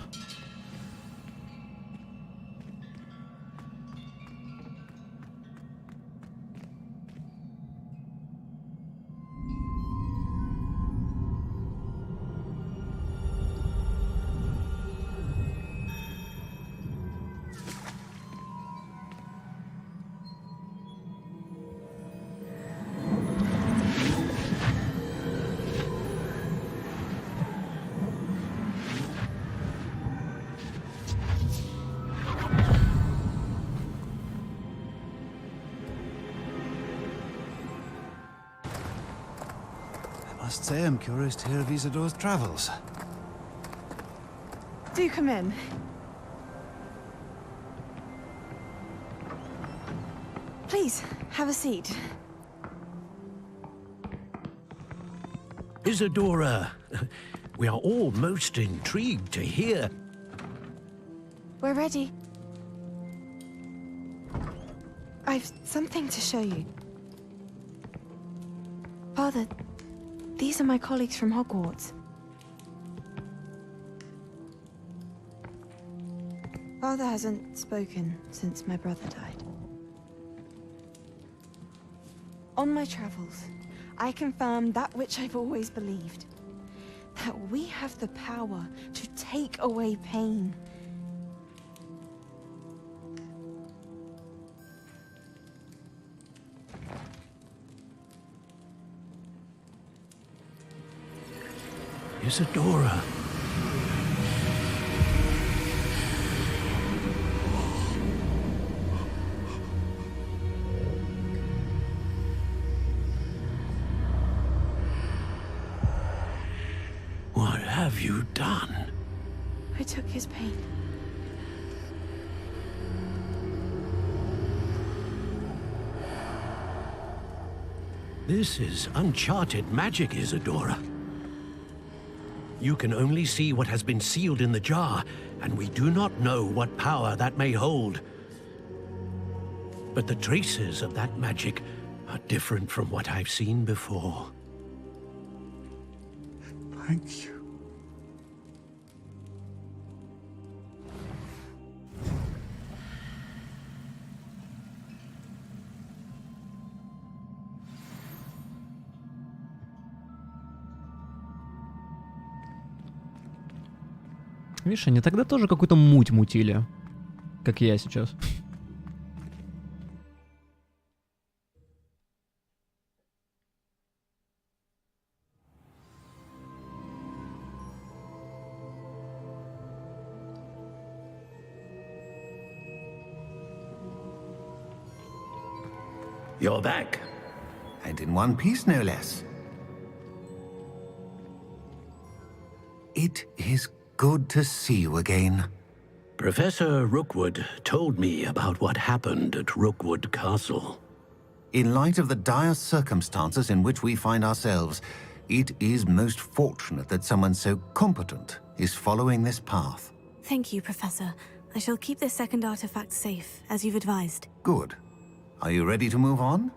Must say I'm curious to hear of Isidore's travels. Do come in. Please, have a seat. Isadora, we are all most intrigued to hear. We're ready. I've something to show you. Father, these are my colleagues from Hogwarts. Father hasn't spoken since my brother died. On my travels, I confirmed that which I've always believed. That we have the power to take away pain. Isadora. What have you done? I took his pain. This is uncharted magic, Isadora. You can only see what has been sealed in the jar, and we do not know what power that may hold. But the traces of that magic are different from what I've seen before. Thank you. Видишь, они тогда тоже какую-то муть мутили, как я сейчас. You're back. And in one piece, no less. It is good to see you again. Professor Rookwood told me about what happened at Rookwood Castle. In light of the dire circumstances in which we find ourselves, it is most fortunate that someone so competent is following this path. Thank you, Professor. I shall keep this second artifact safe, as you've advised. Good. Are you ready to move on?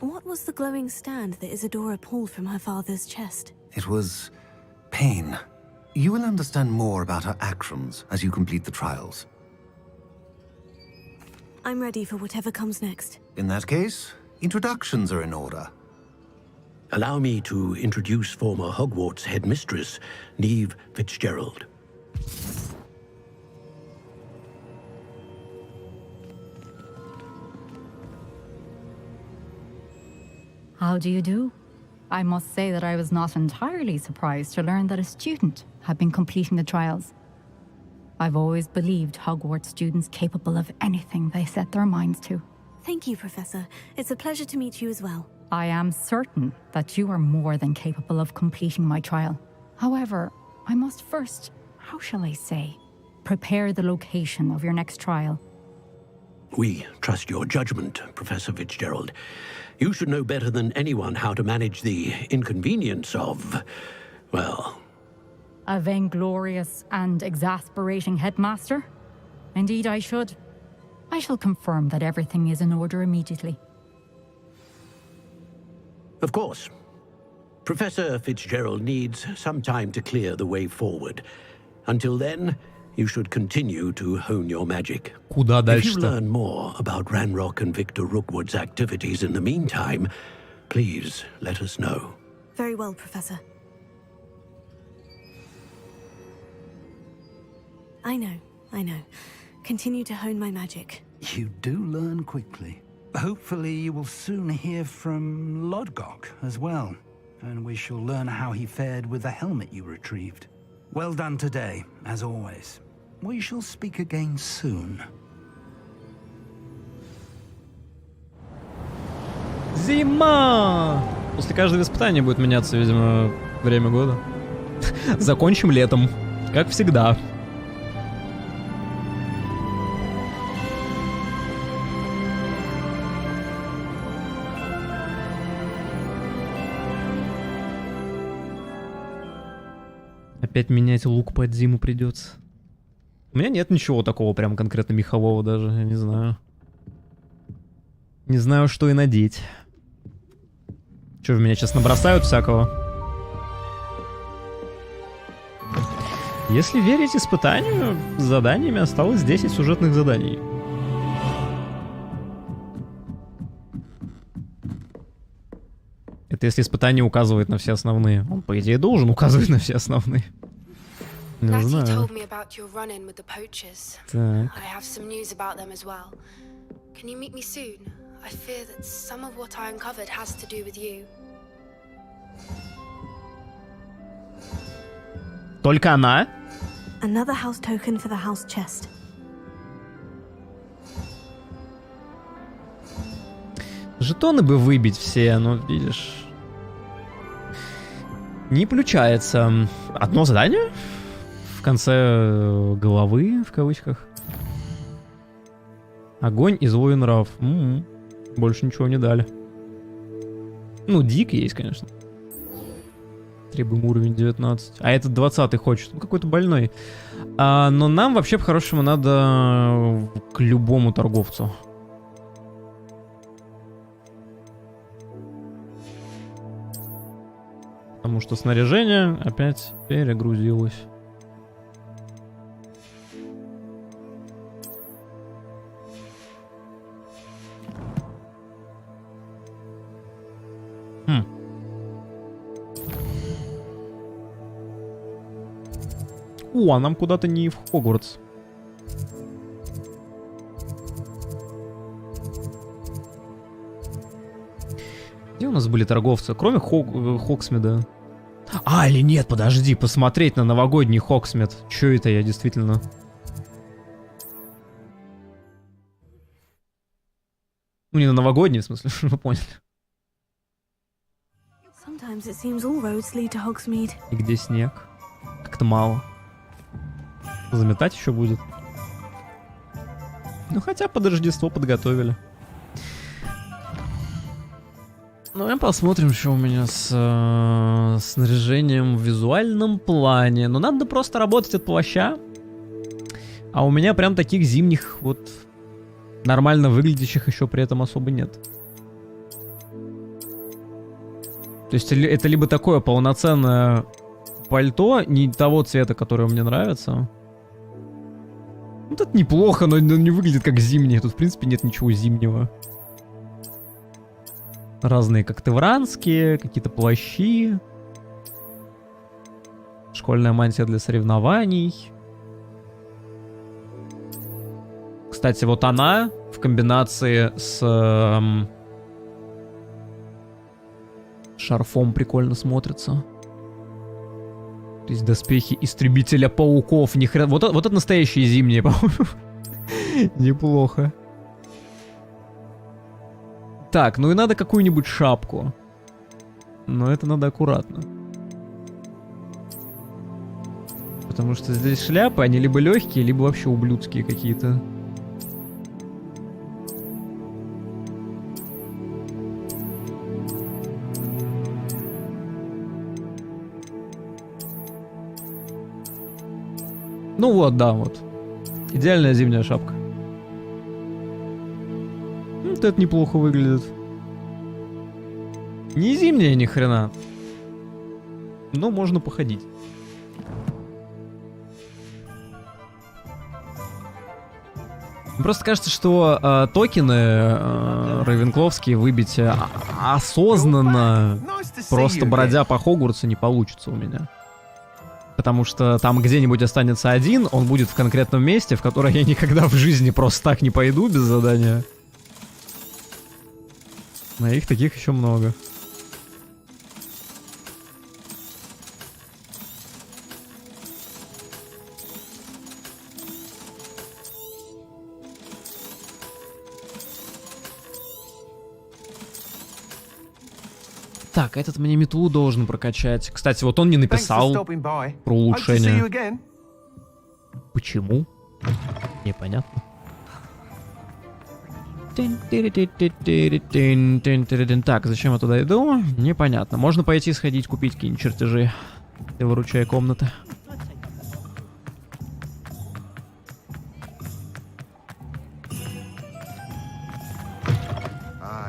What was the glowing stand that Isadora pulled from her father's chest? It was pain. You will understand more about her actions as you complete the trials. I'm ready for whatever comes next. In that case, introductions are in order. Allow me to introduce former Hogwarts headmistress, Neve Fitzgerald. How do you do? I must say that I was not entirely surprised to learn that a student had been completing the trials. I've always believed Hogwarts students capable of anything they set their minds to. Thank you, Professor. It's a pleasure to meet you as well. I am certain that you are more than capable of completing my trial. However, I must first, how shall I say, prepare the location of your next trial. We trust your judgment, Professor Fitzgerald. You should know better than anyone how to manage the inconvenience of, well... A vainglorious and exasperating headmaster? Indeed I should. I shall confirm that everything is in order immediately. Of course. Professor Fitzgerald needs some time to clear the way forward. Until then, you should continue to hone your magic. Куда If you дальше-то? learn more about Ranrock and Victor Rookwood's activities in the meantime, please let us know. Very well, Professor. I know. Continue to hone my magic. You do learn quickly. Hopefully you will soon hear from Lodgok as well, and we shall learn how he fared with the helmet you retrieved. Well done today, as always. We shall speak again soon. Зима! После каждого испытания будет меняться, видимо, время года. Закончим летом, как всегда. Опять менять лук под зиму придется. У меня нет ничего такого прям конкретно мехового даже, я не знаю. Не знаю, что и надеть. Че, в меня сейчас набросают всякого? Если верить испытанию, с заданиями осталось 10 сюжетных заданий. Это если испытание указывает на все основные. Он, по идее, должен указывать на все основные. Не знаю. Так. Только она? Another house token for the house chest. Жетоны бы выбить все, но видишь... Не получается. Одно задание? В конце головы, в кавычках. Огонь и злой нрав. Больше ничего не дали. Ну, дик есть, конечно. Требуем уровень 19. А этот 20-й хочет. Ну, какой-то больной. Но нам вообще по-хорошему надо к любому торговцу. Потому что снаряжение опять перегрузилось. О, а нам куда-то не в Хогвартс. Где у нас были торговцы? Кроме Хоксмида. А, или нет, подожди, посмотреть на новогодний Хоксмид. Чё это я действительно... Ну, не на новогодний, в смысле, вы поняли. И где снег? Как-то мало. Заметать еще будет. Ну, хотя под Рождество подготовили. Ну, и посмотрим, что у меня с снаряжением в визуальном плане. Ну, надо просто работать от плаща. А у меня прям таких зимних, вот, нормально выглядящих еще при этом особо нет. То есть это либо такое полноценное пальто, не того цвета, которое мне нравится. Вот это неплохо, но не выглядит как зимнее. Тут, в принципе, нет ничего зимнего. Разные коктевранские, какие-то плащи. Школьная мантия для соревнований. Кстати, вот она в комбинации с шарфом прикольно смотрится. То есть доспехи истребителя пауков. Ни хрена... вот это настоящие зимние, по-моему. Неплохо. Так, ну и надо какую-нибудь шапку. Но это надо аккуратно. Потому что здесь шляпы, они либо легкие, либо вообще ублюдские какие-то. Ну вот, да, вот. Идеальная зимняя шапка. Вот это неплохо выглядит. Не зимняя ни хрена. Но можно походить. Просто кажется, что токены рейвенкловские выбить осознанно, просто бродя по Хогвартсу, не получится у меня. Потому что там где-нибудь останется один, он будет в конкретном месте, в которое я никогда в жизни просто так не пойду без задания. А их таких еще много. Так, этот мне метлу должен прокачать. Кстати, вот он не написал про улучшение. Почему? Непонятно. Так, зачем я туда иду? Непонятно. Можно пойти сходить, купить какие-нибудь чертежи. Ты выручай комнаты.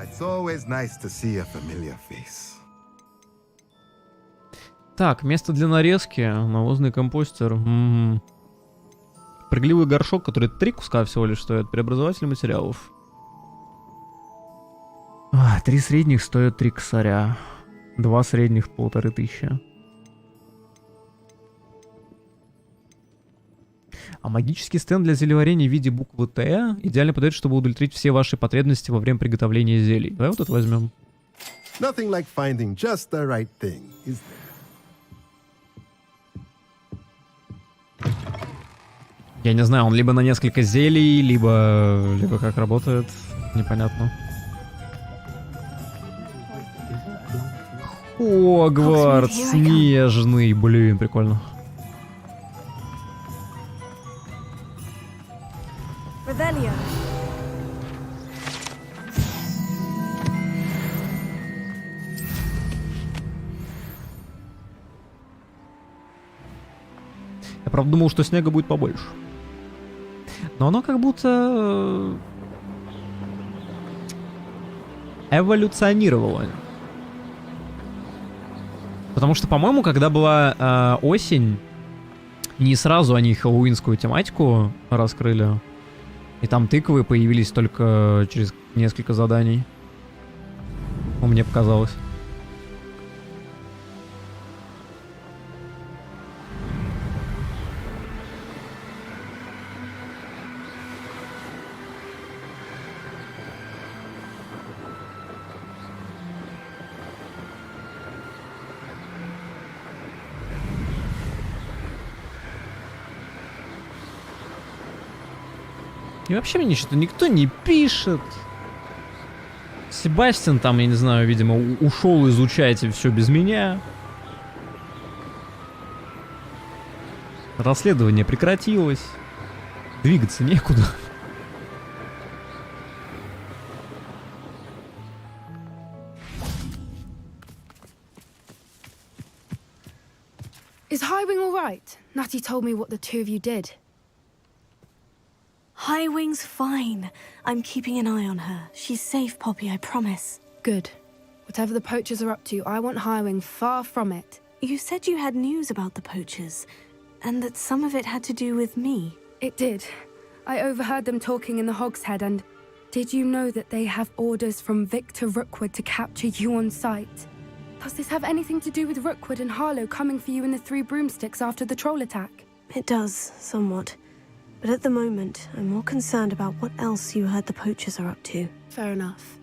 It's always nice to see a familiar face. Так, место для нарезки, навозный компостер. Прыгливый горшок, который 3 куска всего лишь стоит, преобразователь материалов. 3 средних стоят 3 косаря. 2 средних 1500. А магический стенд для зельеварения в виде буквы Т идеально подойдет, чтобы удовлетворить все ваши потребности во время приготовления зелий. Давай вот это возьмем. Nothing like finding just the right thing, is there? Я не знаю, он либо на несколько зелий, либо как работает, непонятно. Хогвартс нежный, блин, прикольно. Revelio. Я правда думал, что снега будет побольше. Но оно как будто эволюционировало. Потому что, по-моему, когда была осень, не сразу они хэллоуинскую тематику раскрыли. И там тыквы появились только через несколько заданий. Мне показалось. И вообще мне что-то никто не пишет. Себастьян там, я не знаю, видимо, ушел изучать все без меня. Расследование прекратилось. Двигаться некуда. Is Highwing all right? Natty told me what the two of you did. Highwing's fine. I'm keeping an eye on her. She's safe, Poppy, I promise. Good. Whatever the poachers are up to, I want Highwing far from it. You said you had news about the poachers, and that some of it had to do with me. It did. I overheard them talking in the Hogshead, and did you know that they have orders from Victor Rookwood to capture you on sight? Does this have anything to do with Rookwood and Harlow coming for you in the Three Broomsticks after the troll attack? It does, somewhat. But at the moment, I'm more concerned about what else you heard the poachers are up to. Fair enough.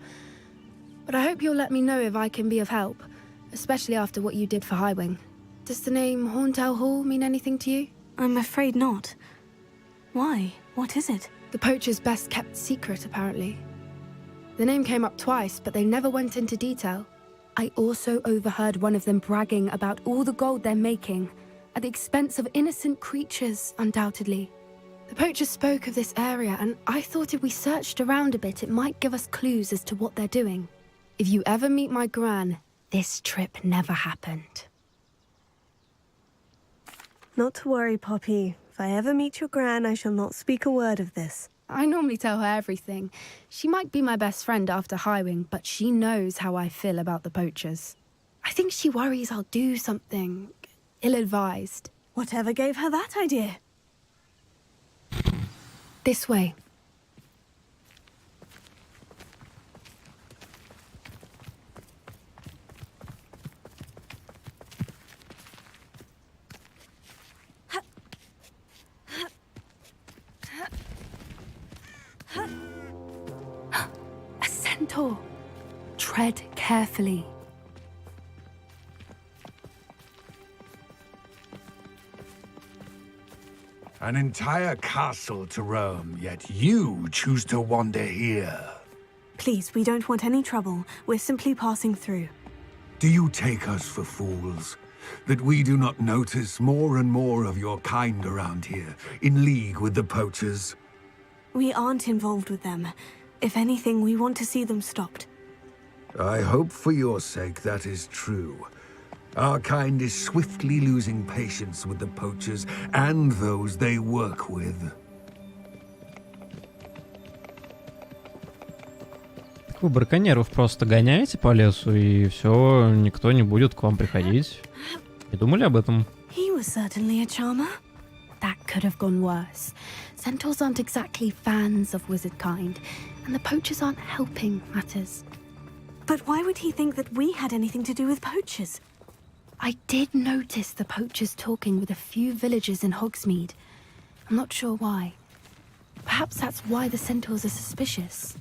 But I hope you'll let me know if I can be of help, especially after what you did for Highwing. Does the name Horntail Hall mean anything to you? I'm afraid not. Why? What is it? The poachers' best kept secret, apparently. The name came up twice, but they never went into detail. I also overheard one of them bragging about all the gold they're making, at the expense of innocent creatures, undoubtedly. The poachers spoke of this area, and I thought if we searched around a bit, it might give us clues as to what they're doing. If you ever meet my gran, this trip never happened. Not to worry, Poppy. If I ever meet your gran, I shall not speak a word of this. I normally tell her everything. She might be my best friend after Highwing, but she knows how I feel about the poachers. I think she worries I'll do something ill-advised. Whatever gave her that idea? This way. A centaur. Tread carefully. An entire castle to roam, yet you choose to wander here. Please, we don't want any trouble. We're simply passing through. Do you take us for fools? That we do not notice more and more of your kind around here, in league with the poachers? We aren't involved with them. If anything, we want to see them stopped. I hope for your sake that is true. Our kind is swiftly losing patience with the poachers and those they work with. Вы браконьеров просто гоняете по лесу, и все, никто не будет к вам приходить. Не думали об этом? He was certainly a charmer. That could have gone worse. Centaurs aren't exactly fans of wizard kind, and the poachers aren't helping matters. But why would he think that we had anything to do with poachers? I did notice the poachers talking with a few villagers in Hogsmeade. I'm not sure why. Perhaps that's why the centaurs are suspicious.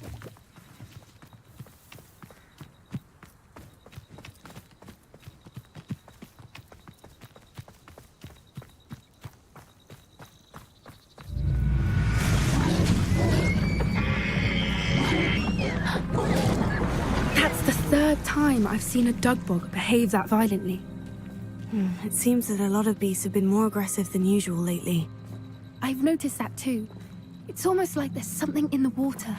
Third time I've seen a dugbog behave that violently. It seems that a lot of beasts have been more aggressive than usual lately. I've noticed that too. It's almost like there's something in the water.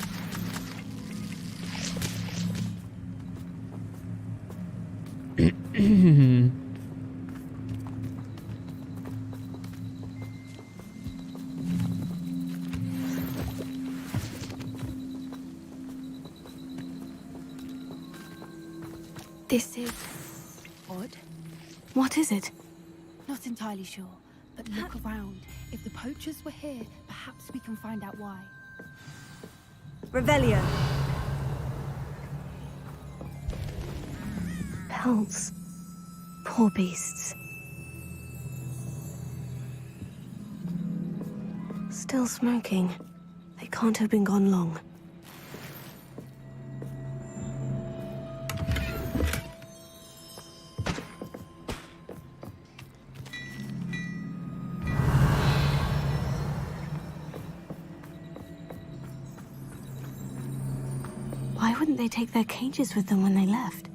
This is odd. What is it? Not entirely sure, but look around. If the poachers were here, perhaps we can find out why. Revelio. Pelts. Poor beasts. Still smoking. They can't have been gone long. Why wouldn't they take their cages with them when they left?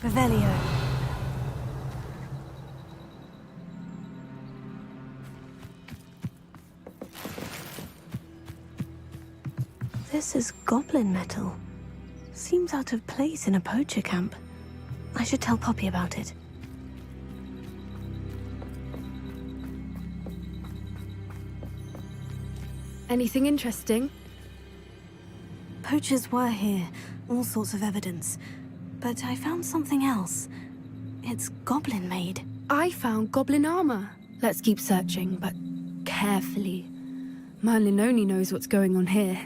Revelio. This is goblin metal. Seems out of place in a poacher camp. I should tell Poppy about it. Anything interesting? Poachers were here, all sorts of evidence. But I found something else. It's goblin-made. I found goblin armor. Let's keep searching, but carefully. Merlin only knows what's going on here.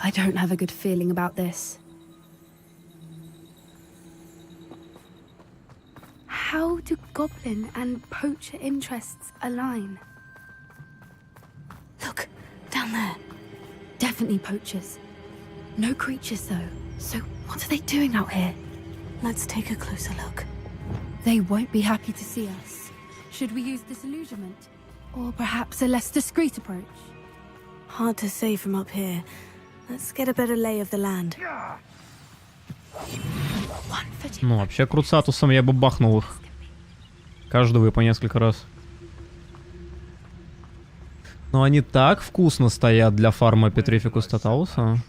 I don't have a good feeling about this. How do goblin and poacher interests align? Look, down there. Definitely poachers. No creatures, though. So what are they doing out here? Let's take a closer look. They won't be happy to see us. Should we use disillusionment? Or perhaps a less discreet approach? Hard to say from up here. Let's get a better lay of the land. Ну, вообще, Круцатусом я бы бахнул их. Каждого и по несколько раз. Но они так вкусно стоят для фарма Петрификус Тоталуса.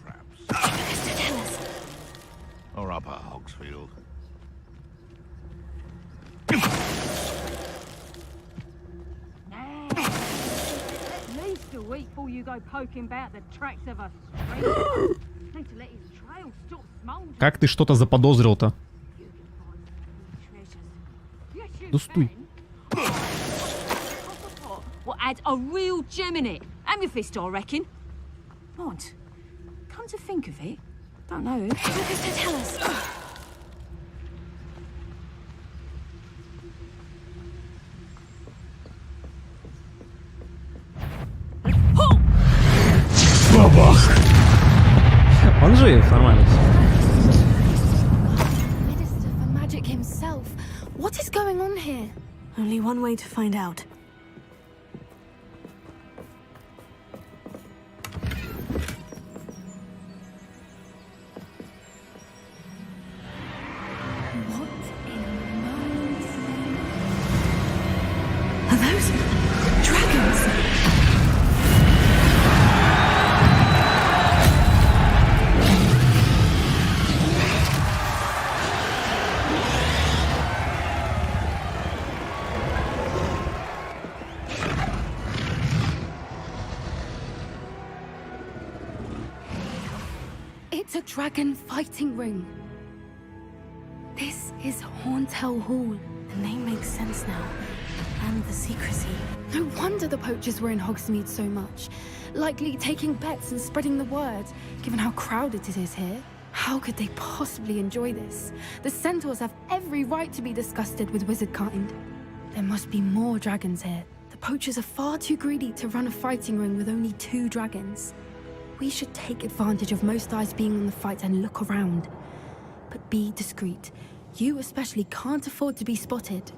Как ты что-то заподозрил-то? Да стой. What had a real gem in it. Amethyst, I reckon. Odd. Come to think of it, don't know who. Tell us. Бабах! Он жив, нормально. Minister for Magic himself. What is going on here? Only one way to find out. Are those dragons? It's a dragon fighting ring. This is Horntail Hall. The name makes sense now. And the secrecy. No wonder the poachers were in Hogsmeade so much. Likely taking bets and spreading the word, given how crowded it is here. How could they possibly enjoy this? The centaurs have every right to be disgusted with wizard kind. There must be more dragons here. The poachers are far too greedy to run a fighting ring with only 2 dragons. We should take advantage of most eyes being on the fight and look around. But be discreet. You especially can't afford to be spotted.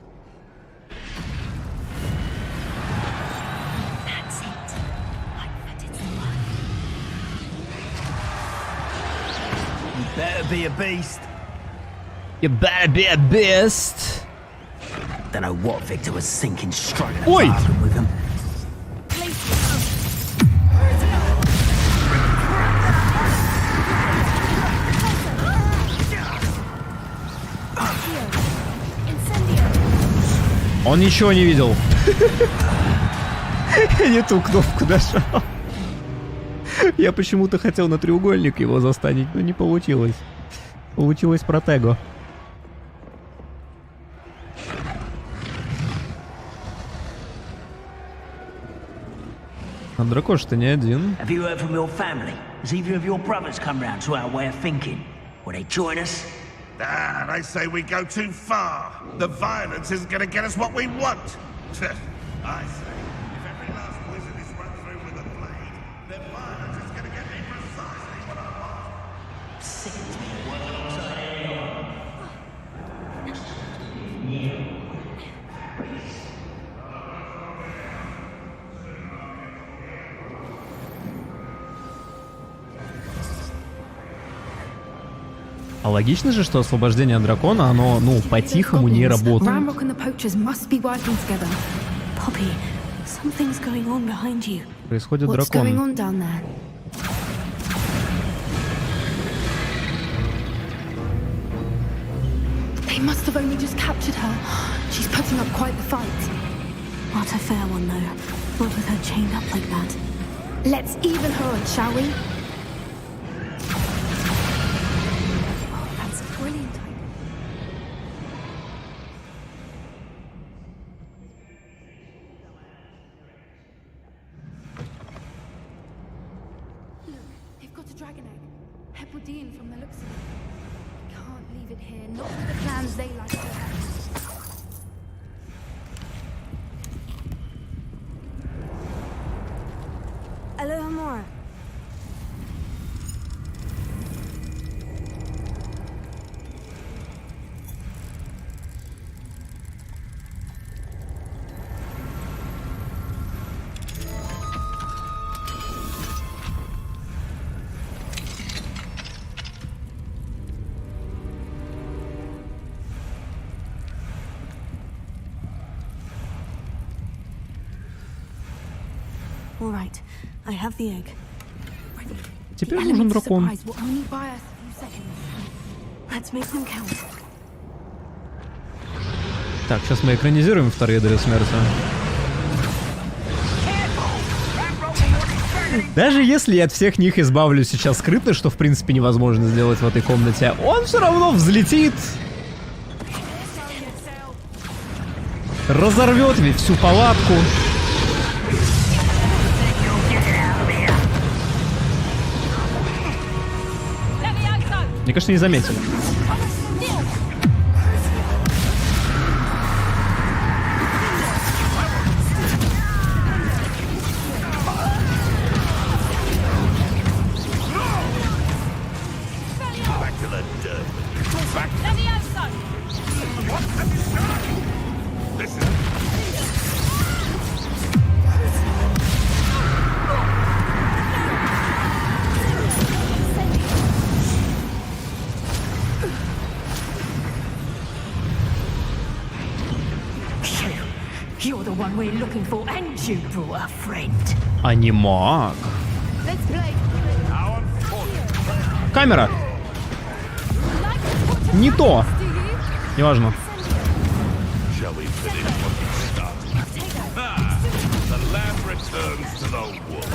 That's it. I bet it's the one. You better be a beast. You better be a beast. Don't know what Victor was thinking struggling Oi! with him. Он ничего не видел. Я не ту кнопку нажал. Я почему-то хотел на треугольник его застанить, но не получилось. Получилось протего. А дракош-то не один. Have you heard from your family? Has either of your brothers come round to our way of thinking? Will they join us? Ah, they say we go too far. The violence isn't going to get us what we want. I say, if every last wizard is run through with a blade, then violence is going to get me precisely what I want. Sick to me working alongside anyone. А логично же, что освобождение дракона, оно, ну, по-тихому не работает. Ramrock and the poachers must be working together. Poppy, something's going on behind you. Происходит What's going дракон. on down there? They must have only just captured her. She's putting up quite the fight. Not a fair one, though. Not with her chained up like that. Let's even her on, shall we? Oh, that's brilliant. Look, they've got a dragon egg. Hebridean from the looks of it. Can't leave it here, not with the plans they like to have. Alohomora. All right, I have the egg. Теперь нужен дракон. Will only buy us a few seconds. Let's make them count. Так, сейчас мы экранизируем вторые дары смерти. Даже если я от всех них избавлюсь сейчас скрытно, что в принципе невозможно сделать в этой комнате, он все равно взлетит. Разорвет ведь всю палатку. Мне кажется, не заметили. You're the one we're looking for, and you brought a friend. А не маг. Камера! Не то! Неважно. Shall we finish what we started? The lamb returns to the wolf.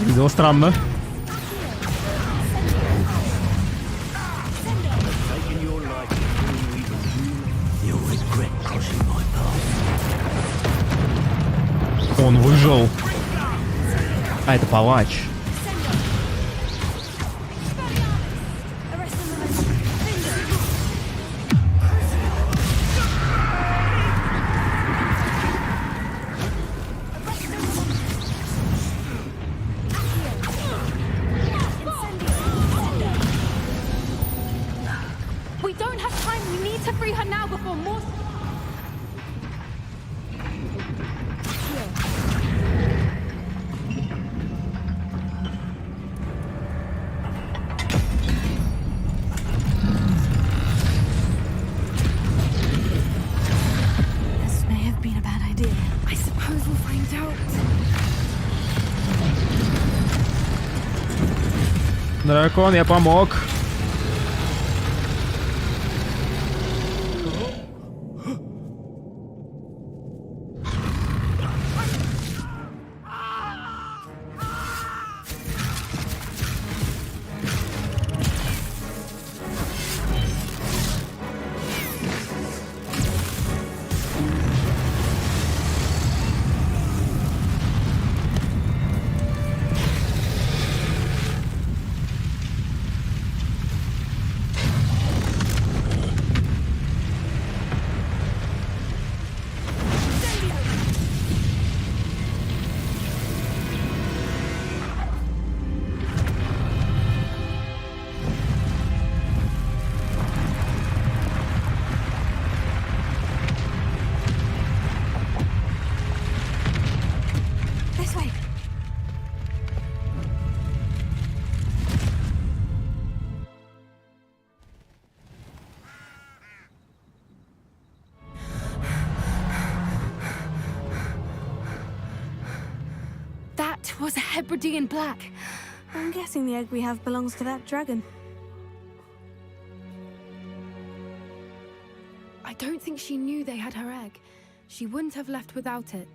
Видел странно. Он выжил. А, это палач. We don't have time. We need to free her now before more. This may have been a bad idea. I suppose we'll find out. Дракон, я помог. This way. That was a Hebridean black. I'm guessing the egg we have belongs to that dragon. I don't think she knew they had her egg. She wouldn't have left without it.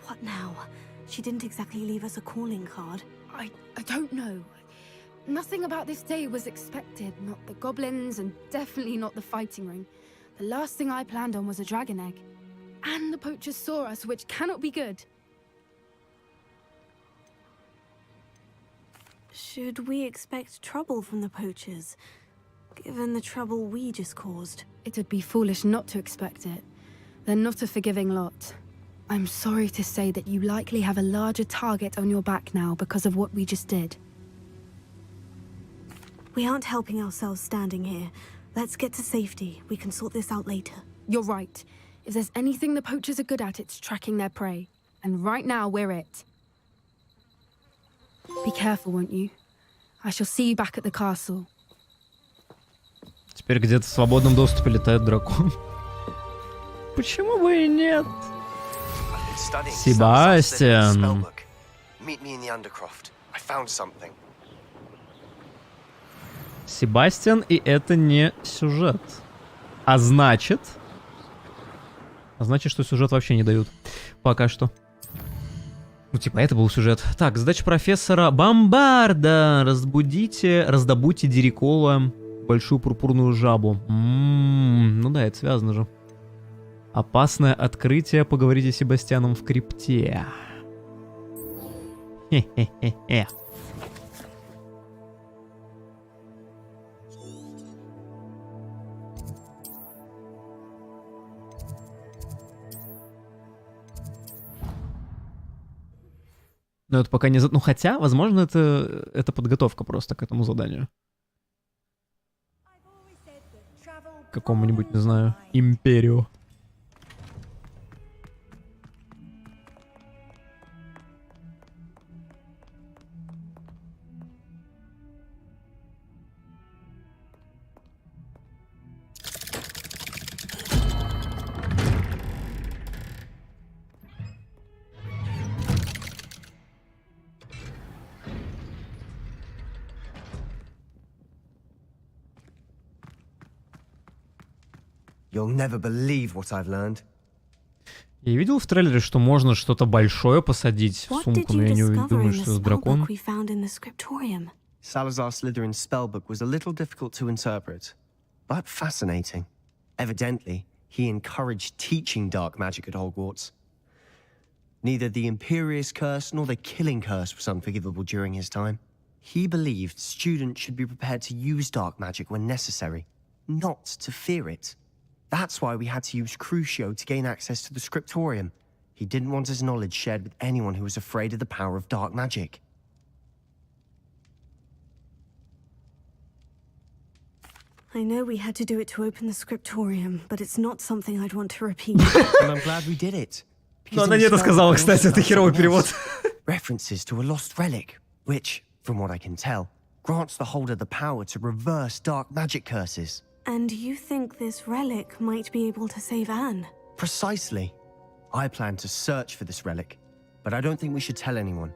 What now? She didn't exactly leave us a calling card. I don't know. Nothing about this day was expected. Not the goblins, and definitely not the fighting ring. The last thing I planned on was a dragon egg. And the poachers saw us, which cannot be good. Should we expect trouble from the poachers, given the trouble we just caused? It would be foolish not to expect it. They're not a forgiving lot. I'm sorry to say that you likely have a larger target on your back now because of what we just did. We aren't helping ourselves standing here. Let's get to safety. We can sort this out later. You're right. If there's anything the poachers are good at, it's tracking their prey. And right now, we're it. Be careful, won't you? I shall see you back at the castle. Теперь где-то в свободном доступе летает дракон. Почему бы и нет? Себастьян. Meet me in the Undercroft. I found something. Себастьян, и это не сюжет. А значит, что сюжет вообще не дают. Пока что. Ну, типа, это был сюжет. Так, задача профессора Бомбарда. Раздобудьте Дирикола, большую пурпурную жабу. Ну да, это связано же. Опасное открытие. Поговорите с Себастьяном в крипте. Хе-хе-хе-хе. Но это пока не... Ну, хотя, возможно, это подготовка просто к этому заданию. Какому-нибудь, не знаю, империю. You'll never believe what I've learned. Я видел в трейлере, что можно что-то большое посадить в сумку, но я не думаю, что это дракон. Salazar Slytherin's spellbook was a little difficult to interpret, but fascinating. Evidently, he encouraged teaching dark magic at Hogwarts. Neither the Imperious Curse nor the Killing Curse was unforgivable during his time. He believed students should be prepared to use dark magic when necessary, not to fear it. That's why we had to use Crucio to gain access to the scriptorium. He didn't want his knowledge shared with anyone who was afraid of the power of dark magic. I know we had to do it to open the scriptorium, but it's not something I'd want to repeat. And I'm glad we did it. Но она не это сказала, кстати, это херовый перевод. References to a lost relic, which, from what I can tell, grants the holder the power to reverse dark magic curses. And you think this relic might be able to save Anne? Precisely. I plan to search for this relic, but I don't think we should tell anyone.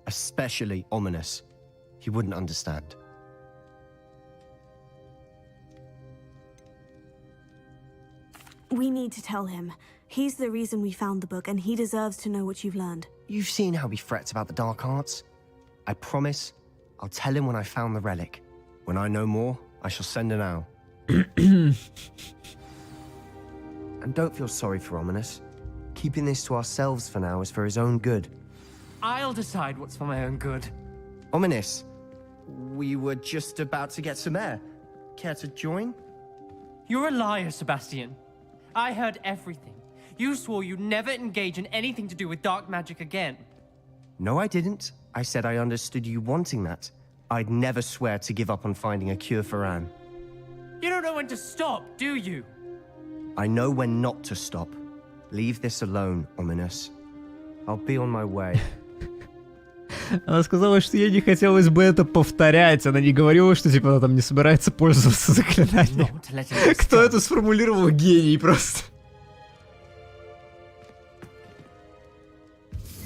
Especially Ominous. He wouldn't understand. We need to tell him. He's the reason we found the book, and he deserves to know what you've learned. You've seen how he frets about the dark arts. I promise, I'll tell him when I found the relic. When I know more, I shall send an owl. And don't feel sorry for Ominous. Keeping this to ourselves for now is for his own good. I'll decide what's for my own good. Ominous, we were just about to get some air. Care to join? You're a liar, Sebastian. I heard everything. You swore you'd never engage in anything to do with dark magic again. No, I didn't. I said I understood you wanting that. I'd never swear to give up on finding a cure for Anne. You don't know when to stop, do you? I know when not to stop. Leave this alone, Ominous. I'll be on my way. Она сказала, что ей не хотелось бы это повторять. Она не говорила, что типа она там не собирается пользоваться заклинанием. Кто это сформулировал? Гений просто.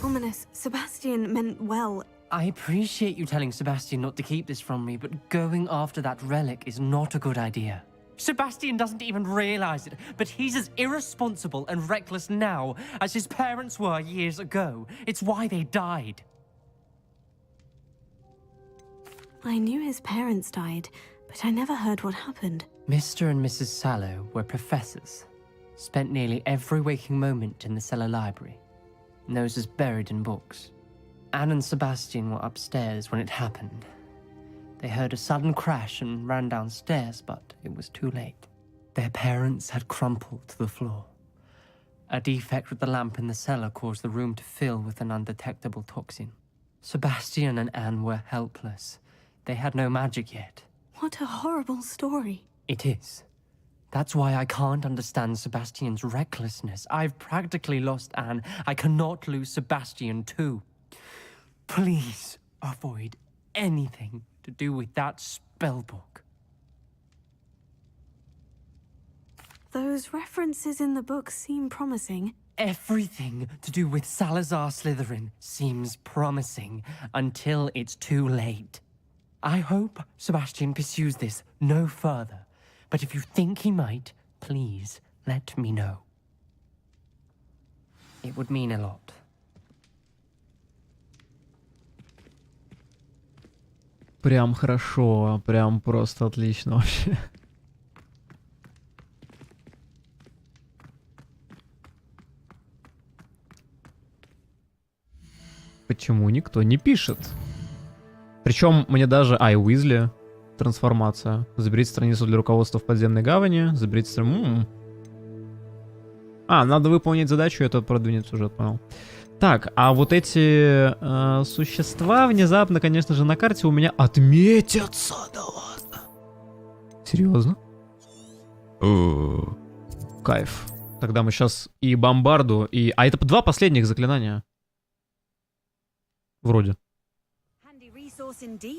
Ominous, Sebastian meant well. I appreciate you telling Sebastian not to keep this from me, but going after that relic is not a good idea. Sebastian doesn't even realize it, but he's as irresponsible and reckless now as his parents were years ago. It's why they died. I knew his parents died, but I never heard what happened. Mr. and Mrs. Sallow were professors. Spent nearly every waking moment in the cellar library. Noses buried in books. Anne and Sebastian were upstairs when it happened. They heard a sudden crash and ran downstairs, but it was too late. Their parents had crumpled to the floor. A defect with the lamp in the cellar caused the room to fill with an undetectable toxin. Sebastian and Anne were helpless. They had no magic yet. What a horrible story. It is. That's why I can't understand Sebastian's recklessness. I've practically lost Anne. I cannot lose Sebastian too. Please avoid anything to do with that spellbook. Those references in the book seem promising. Everything to do with Salazar Slytherin seems promising until it's too late. I hope Sebastian pursues this no further, but if you think he might, please let me know. It would mean a lot. Прям хорошо, прям просто отлично вообще. Почему никто не пишет? Причем мне даже... и Уизли. Трансформация. Заберите страницу для руководства в подземной гавани. Заберите страницу... надо выполнить задачу, это продвинет сюжет, понял. Так, а вот эти существа внезапно, конечно же, на карте у меня отметятся. Да ладно. Серьезно? Кайф. Тогда мы сейчас и бомбарду, и... А это 2 последних заклинания. Вроде.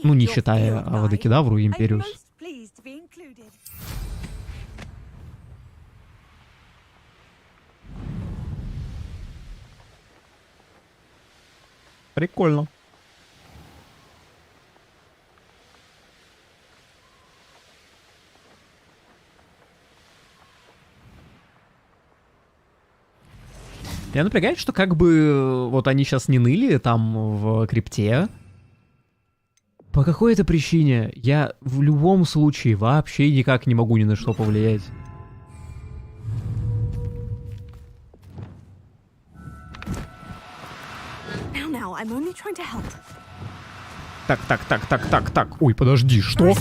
Ну, не считая Авада-Кедавру и Империус. Прикольно. Меня напрягает, что как бы вот они сейчас не ныли там в крипте. По какой-то причине я в любом случае вообще никак не могу ни на что повлиять. Так. Ой, подожди, что?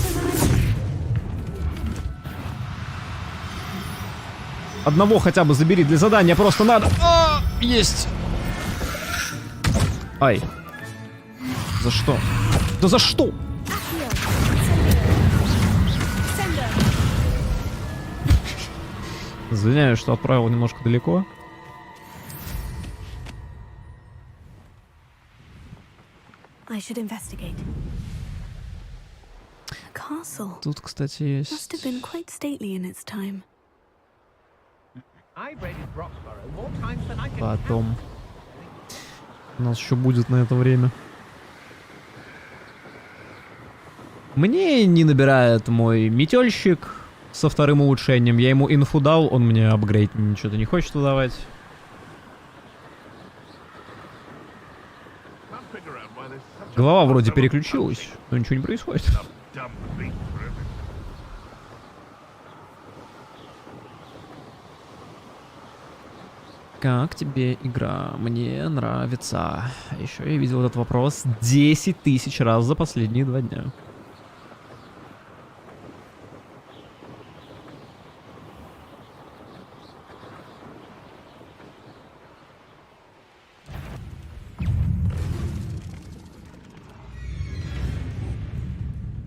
Одного хотя бы забери для задания, просто надо. Есть. Ай. За что? Да за что? Извиняюсь, что отправил немножко далеко. I should investigate. Castle. Тут, кстати, есть. Must have been quite stately in its time. Потом. У нас еще будет на это время. Мне не набирает мой метельщик со 2-м улучшением. Я ему инфу дал, он мне апгрейд ничего-то не хочет выдавать. Голова вроде переключилась, но ничего не происходит. Как тебе игра? Мне нравится. Еще я видел этот вопрос 10 тысяч раз за последние 2 дня.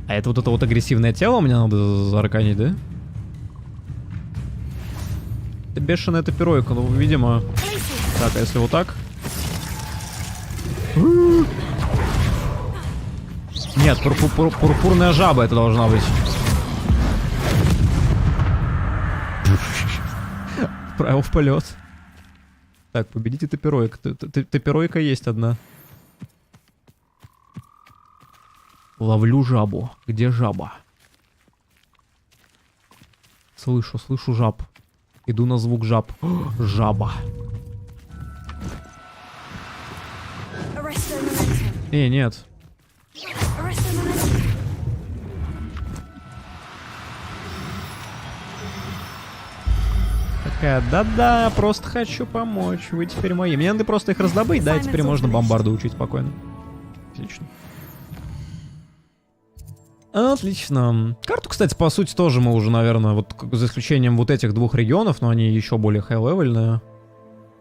А это вот агрессивное тело мне надо зарканить, да? Это бешеная топиройка, ну, видимо. Так, а если вот так? Нет, пурпурная жаба это должна быть. Вправо в полет. Так, победите топиройка. Топиройка есть одна. Ловлю жабу. Где жаба? Слышу жаб. Иду на звук жаб. Жаба. Нет. Такая, да-да, просто хочу помочь. Вы теперь мои. Мне надо просто их раздобыть, да, и теперь можно бомбарду учить спокойно. Отлично. Отлично. Карту, кстати, по сути, тоже мы уже, наверное, вот за исключением вот этих 2 регионов, но они еще более хай-левельные.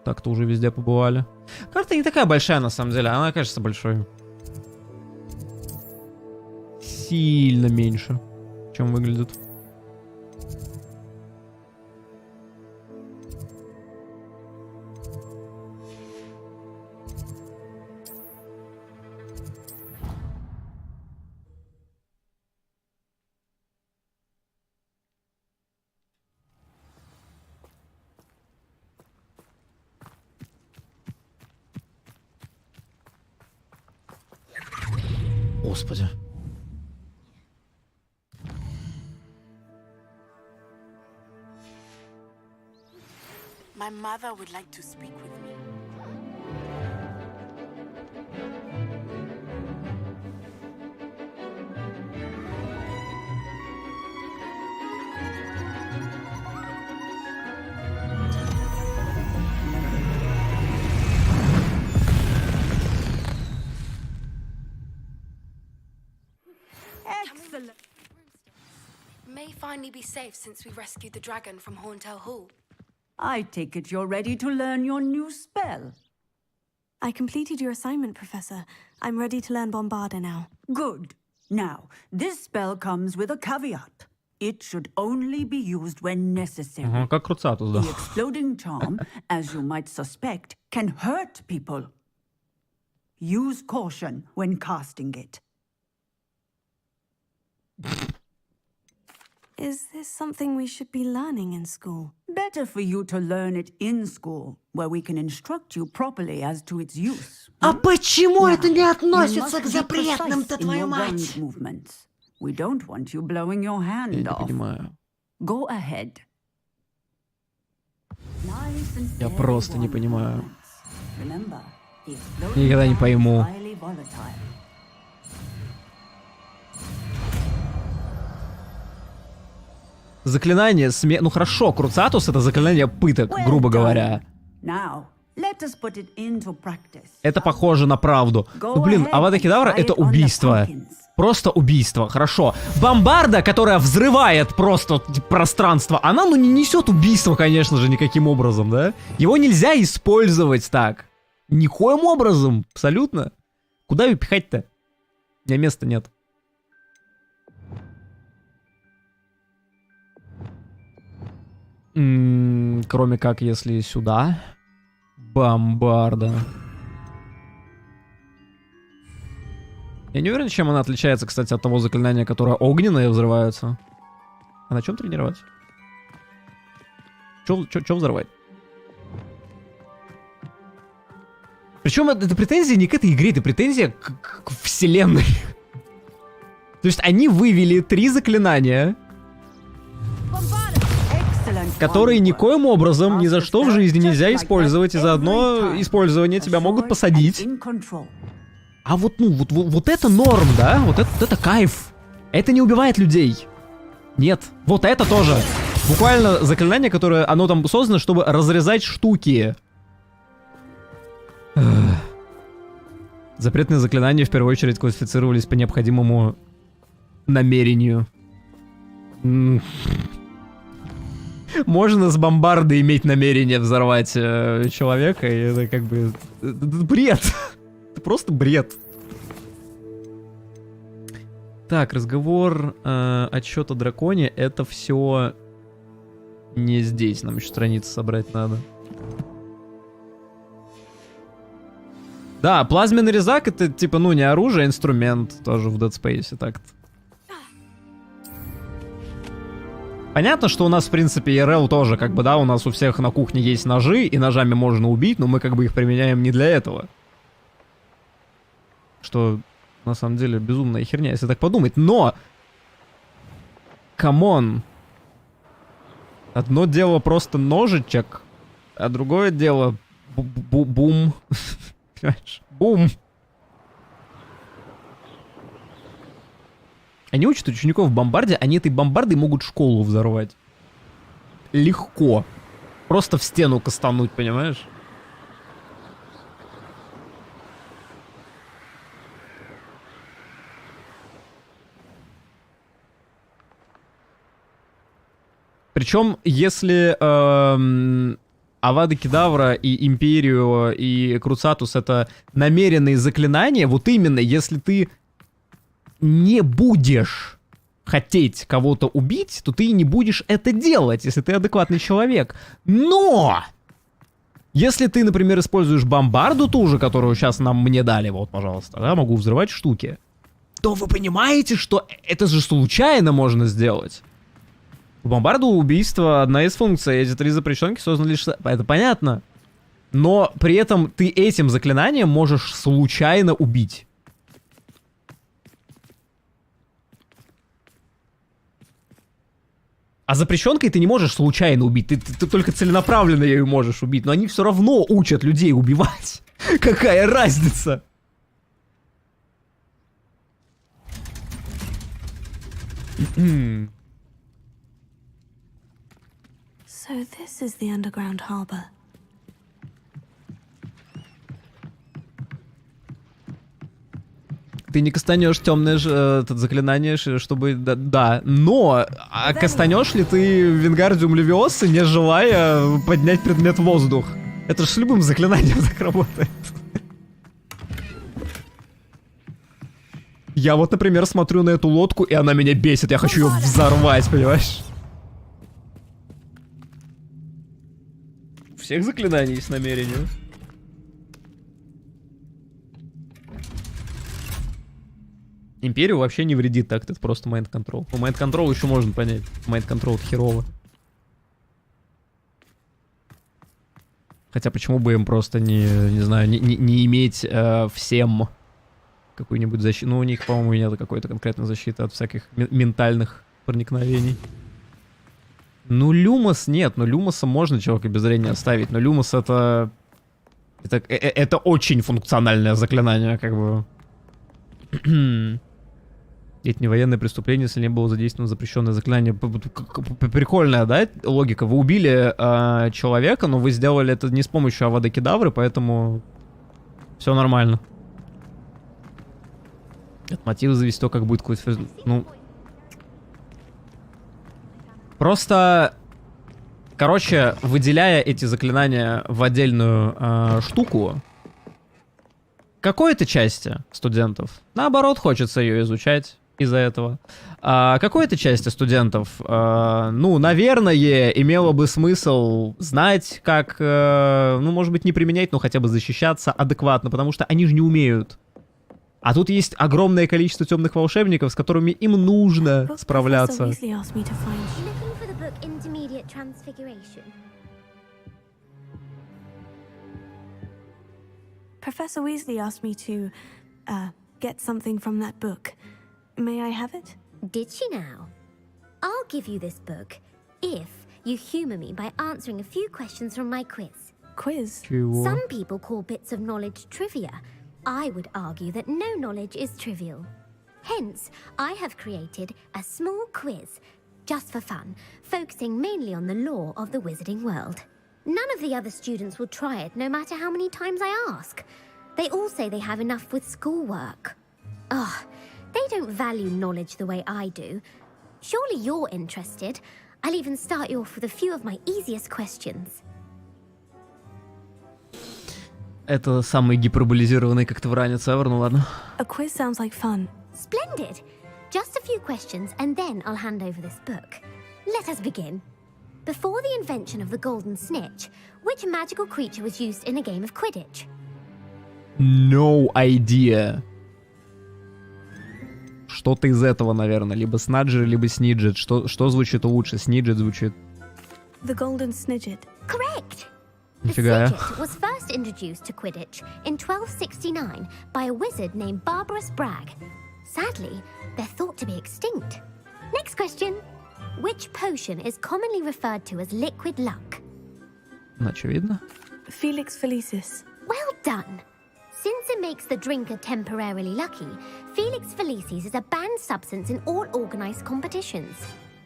Так-то уже везде побывали. Карта не такая большая, на самом деле. Она кажется большой. Сильно меньше, чем выглядит. Господи. My mother would like to speak with me. Excellent. May finally be safe since we rescued the dragon from Horntail Hall. I take it you're ready to learn your new spell. I completed your assignment, Professor. I'm ready to learn Bombarda now. Good. Now, this spell comes with a caveat. It should only be used when necessary. Как Круцатус, да. The exploding charm, as you might suspect, can hurt people. Use caution when casting it. Is this something we should be learning in school? Better for you to learn it in school, where we can instruct you properly as to its use. А почему это не относится к запретным-то, твою мать? We don't want you blowing your hand off. Go ahead. Я просто не понимаю. Никогда не пойму. Заклинание ну хорошо, Круцатус это заклинание пыток, грубо говоря. Это похоже на правду. Ну блин, Авада Кедавра это убийство. Просто убийство, хорошо. Бомбарда, которая взрывает просто пространство, она ну не несет убийства, конечно же, никаким образом, да? Его нельзя использовать так. Никоим образом, абсолютно. Куда ее пихать-то? У меня места нет. Кроме как, если сюда. Бомбарда. Я не уверен, чем она отличается, кстати, от того заклинания, которое огненное взрываются. А на чем тренироваться? Чё взрывать? Причем это претензия не к этой игре, это претензия к вселенной. То есть они вывели 3 заклинания, которые никоим образом ни за что в жизни нельзя использовать, и за одно использование тебя могут посадить. А вот, ну, вот это норм, да? Вот это кайф. Это не убивает людей. Нет. Вот это тоже. Буквально заклинание, которое, оно там создано, чтобы разрезать штуки. Запретные заклинания в первую очередь классифицировались по необходимому намерению. Можно с бомбардой иметь намерение взорвать человека, и это как бы... Это бред. Это просто бред. Так, разговор, отчет о драконе, это все не здесь. Нам еще страницы собрать надо. Да, плазменный резак это типа, ну, не оружие, а инструмент тоже в Dead Space, так-то. Понятно, что у нас, в принципе, ИРЛ тоже, как бы, да, у нас у всех на кухне есть ножи, и ножами можно убить, но мы как бы их применяем не для этого. Что, на самом деле, безумная херня, если так подумать. Но! Камон! Одно дело просто ножичек, а другое дело... Бум. Понимаешь? Бум! Они учат учеников в бомбарде, они этой бомбардой могут школу взорвать. Легко. Просто в стену кастануть, понимаешь? Причем, если Авада Кедавра и Империю и Круцатус это намеренные заклинания, вот именно, если ты не будешь хотеть кого-то убить, то ты и не будешь это делать, если ты адекватный человек. Но! Если ты, например, используешь бомбарду ту же, которую сейчас мне дали, вот, пожалуйста, да, могу взрывать штуки, то вы понимаете, что это же случайно можно сделать. У бомбарду убийство одна из функций, эти 3 запрещенки созданы лишь... Это понятно. Но при этом ты этим заклинанием можешь случайно убить. А запрещенкой ты не можешь случайно убить, ты только целенаправленно ее можешь убить, но они все равно учат людей убивать. Какая разница? So this is the underground harbor. Ты не кастанешь темное заклинание, чтобы... Да, но кастанешь ли ты Вингардиум Левиоса, не желая поднять предмет в воздух? Это же с любым заклинанием так работает. Я вот, например, смотрю на эту лодку, и она меня бесит. Я хочу ее взорвать, понимаешь? У всех заклинаний есть намерение. Империю вообще не вредит так, это просто майнд-контрол. Ну, майнд-контрол еще можно понять. Майнд-контрол херово. Хотя почему бы им просто не знаю, не иметь всем какую-нибудь защиту. Ну, у них, по-моему, нет какой-то конкретной защиты от всяких ментальных проникновений. Ну, Люмос нет. Ну, Люмоса можно человека без зрения оставить. Но Люмос это очень функциональное заклинание, как бы. Это не военное преступление, если не было задействовано запрещенное заклинание. Прикольная, да, логика? Вы убили человека, но вы сделали это не с помощью Авада Кедавры, поэтому все нормально. От мотива зависит то, как будет какой-то... Ну... Просто... Короче, выделяя эти заклинания в отдельную штуку, какой-то части студентов, наоборот, хочется ее изучать из-за этого. Какой-то части студентов, ну, наверное, имело бы смысл знать, как, ну, может быть, не применять, но хотя бы защищаться адекватно, потому что они же не умеют. А тут есть огромное количество темных волшебников, с которыми им нужно справляться. Professor Weasley asked me to, get something from that book. May I have it? Did she now? I'll give you this book if you humor me by answering a few questions from my quiz. Quiz? Some people call bits of knowledge trivia. I would argue that no knowledge is trivial. Hence, I have created a small quiz, just for fun, focusing mainly on the lore of the wizarding world. None of the other students will try it, no matter how many times I ask. They all say they have enough with schoolwork. Ugh, they don't value knowledge the way I do. Surely you're interested. I'll even start you off with a few of my easiest questions. Это самый гиперболизированный как-то вранец ever, ну ладно. A quiz sounds like fun. Splendid. Just a few questions and then I'll hand over this book. Let us begin. Before the invention of the golden snitch, which magical creature was used in a game of Quidditch? No idea. Что-то из этого, наверное. Либо Снаджер, либо Сниджет. Что звучит лучше? Сниджет звучит. The golden snidget. Correct. Нифига. The snidget was first introduced to Quidditch in 1269 by a wizard named Barbarous Bragg. Sadly, they're thought to be extinct. Next question. Which potion is commonly referred to as liquid luck? Очевидно. Felix Felicis. Well done. Since it makes the drinker temporarily lucky, Felix Felicis is a banned substance in all organized competitions.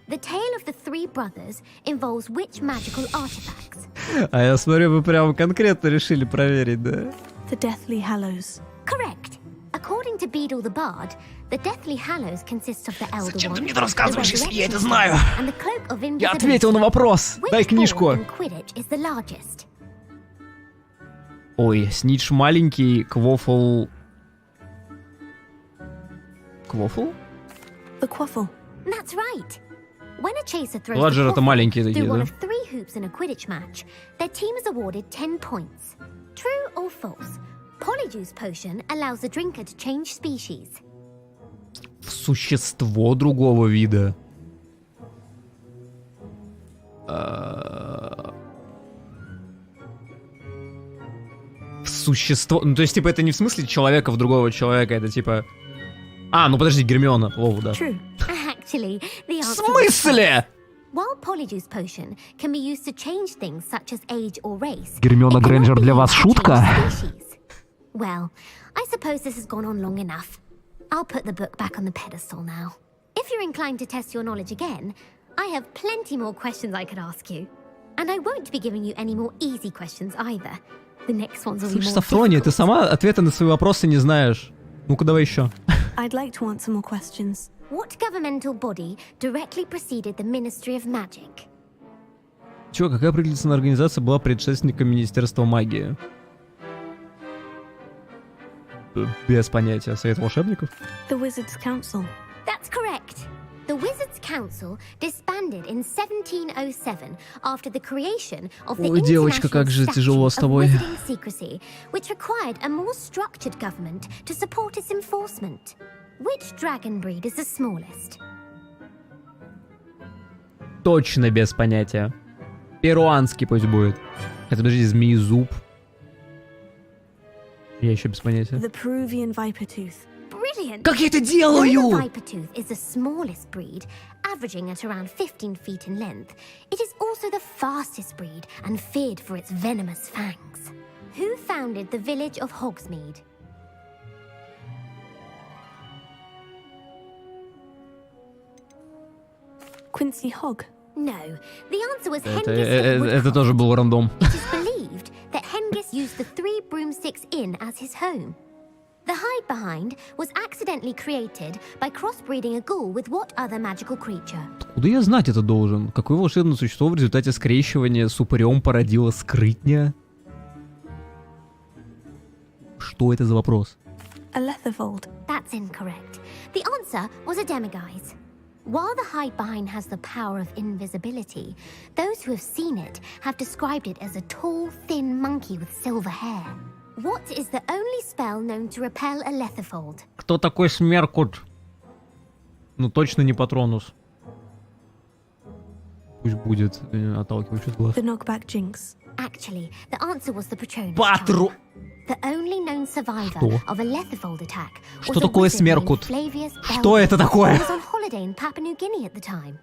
The tale of the three brothers involves which magical artifacts? А я смотрю, вы прям конкретно решили проверить, да? The Deathly Hallows. Correct. According to Beedle the Bard, the Deathly Hallows consists of the Elder Зачем ты Wand, мне это рассказываешь, если я это Resurrection знаю? Stone, and the Cloak of Я ответил на вопрос. Which Дай книжку. ball in Quidditch is the largest? Ой, Снидж маленький, Квофл... Квофл? The Quaffle. That's right. When a chaser throws Ладжер the это quaffle маленькие такие, through one да? of 3 hoops in a Quidditch match, their team is awarded 10 points. True or false? Polyjuice potion allows the drinker to change species. Существо другого вида. Существо... Ну, то есть, типа, это не в смысле человека в другого человека, это типа... А, ну подожди, Гермиона. Вову, да. Actually, the В answer смысле? While Polyjuice potion can be used to change things such as age or race, Гермиона Грейнджер для вас шутка? well, I suppose this has gone on long enough. I'll put the book back on the pedestal now. If you're inclined to test your knowledge again, I have plenty more questions I could ask you. And I won't be giving you any more easy questions either. The next ones will be Слышь, more Сафрония, ты сама ответы на свои вопросы не знаешь. Ну-ка, давай еще. I'd like to answer more questions. What governmental body directly preceded the Ministry of Magic? Чё, какая правительственная организация была предшественником Министерства магии? Без понятия. Совет волшебников? The Wizards' Council. That's correct. The Wizards' Council disbanded in 1707 after the creation of the Ой, девочка, как же тяжело с тобой. Wizarding Secrecy, which required a more structured government to support its enforcement. Which dragon breed is the smallest? Точно без понятия. Перуанский пусть будет. Это, подожди, змеезуб. Я еще без понятия. The Peruvian Viper Tooth. Brilliant! Как я это делаю? Though the Viper Tooth is the smallest breed, averaging at around 15 feet in length, it is also the fastest breed and feared for its venomous fangs. Who founded the village of Hogsmeade? Quincy Hogg. No, the answer was Hengist Это тоже был рандом. It is believed that Hengist used the 3 broomsticks inn as his home. The hide behind was accidentally created by crossbreeding a ghoul with what other magical creature? Откуда я знать это должен? Какое волшебное существо в результате скрещивания с упырем породило скрытня? Что это за вопрос? A Letherfold. That's incorrect. The answer was a demiguise. While the hide behind has the power of invisibility, those who have seen it have described it as a tall, thin monkey with silver hair. What is the only spell known to repel a Letherfold? Кто такой Смеркут? Ну точно не Патронус. Пусть будет отталкивающий глаз. The Knockback Jinx. Actually, the answer was the Patronus. Патру... The only known survivor Что? of a Letherfold attack was Что a такое wizard Смеркут? named Flavius Что Belvedere, это такое? who was on holiday in Papua New Guinea at the time.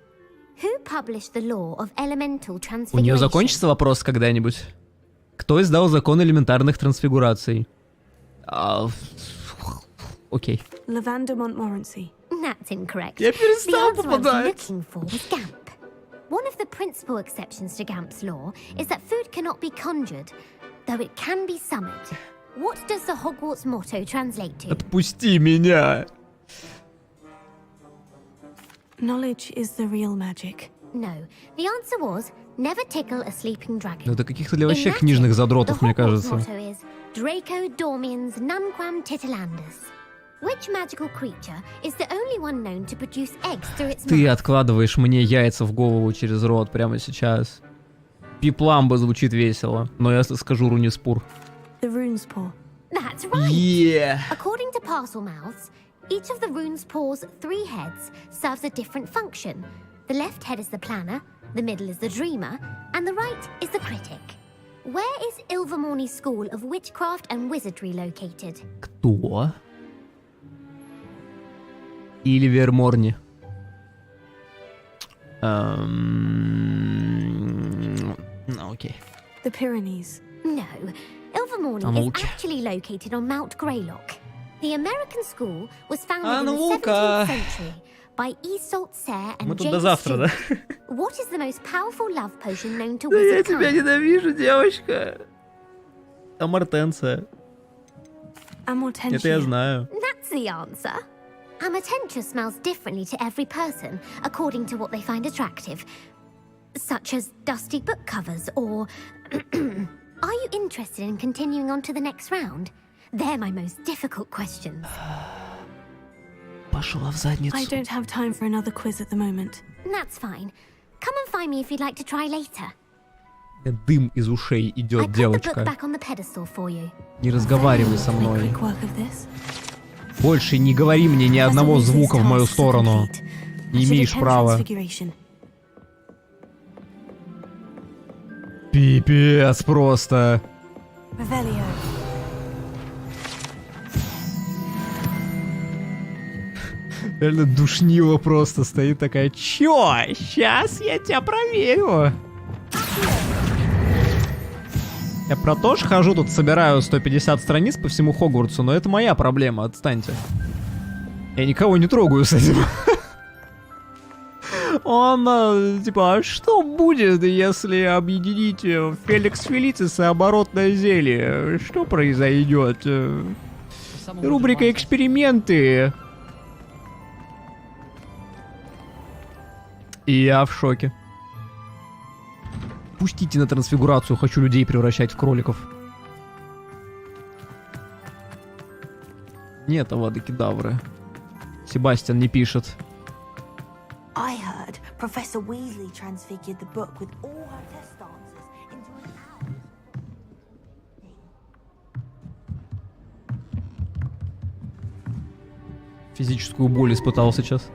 Who published the law of elemental У transfiguration? нее закончится вопрос когда-нибудь? Кто издал закон элементарных трансфигураций? Окей. Lavender Montmorency. That's incorrect. Я перестал The answer I was попадать. looking for was Gamp. One of the principal exceptions to Gamp's law is that food cannot be conjured, though it can be summoned. What does the Hogwarts motto translate to? Отпусти меня. Knowledge is the real magic. No. The answer was never tickle a sleeping dragon. Ну это каких-то для вообще книжных задротов, мне The кажется. motto is Draco Dormiens Nunquam Titilandus. Which magical creature is the only one known to produce eggs through its Ты mouth? откладываешь мне яйца в голову через рот прямо сейчас. Пипламба звучит весело, но я скажу Руниспур. The Rune's Paw. That's right. Yeah. According to Parselmouths, each of the rune's paw's 3 heads serves a different function. The left head is the planner, the middle is the dreamer, and the right is the critic. Where is Ilvermorny School of Witchcraft and Wizardry located? Кто? Или Верморни. Окей. The Pyrenees. No, Ilvermorny is Молча. actually located on Mount Greylock. The American school was founded А in the ну-ка. 17th century by Isolde Sayre and Мы тут James до завтра, да? Stewart. What is the most powerful love potion known to Да я wizard тебя kind? ненавижу, девочка. Амортенция. Amortentia. Это я знаю. That's the answer. Amortentia smells differently to every person, according to what they find attractive, such as dusty book covers or... Are you interested in continuing on to the next round? They're my most difficult questions. Пошла в задницу. I don't have time for another quiz at the moment. That's fine. Come and find me if you'd like to try later. Дым из ушей I идет, put the book девочка. back on the pedestal for you. Не разговаривай со мной. Quick work of this. Больше не говори мне ни одного звука в мою сторону. Не имеешь права. Transfiguration. Пипец просто. Revelio. Реально душнило просто стоит такая. Чё? Сейчас я тебя проверю. Я про то же хожу, тут собираю 150 страниц по всему Хогвартсу, но это моя проблема, отстаньте. Я никого не трогаю с этим. Он, типа, а что будет, если объединить Феликс Фелицис и оборотное зелье? Что произойдет? Рубрика «Эксперименты». И я в шоке. Пустите на трансфигурацию, хочу людей превращать в кроликов. Нет Авада Кедавры. Себастьян не пишет. I heard Professor Weasley transfigured the book with all her test answers into an hour. Физическую боль испытал сейчас.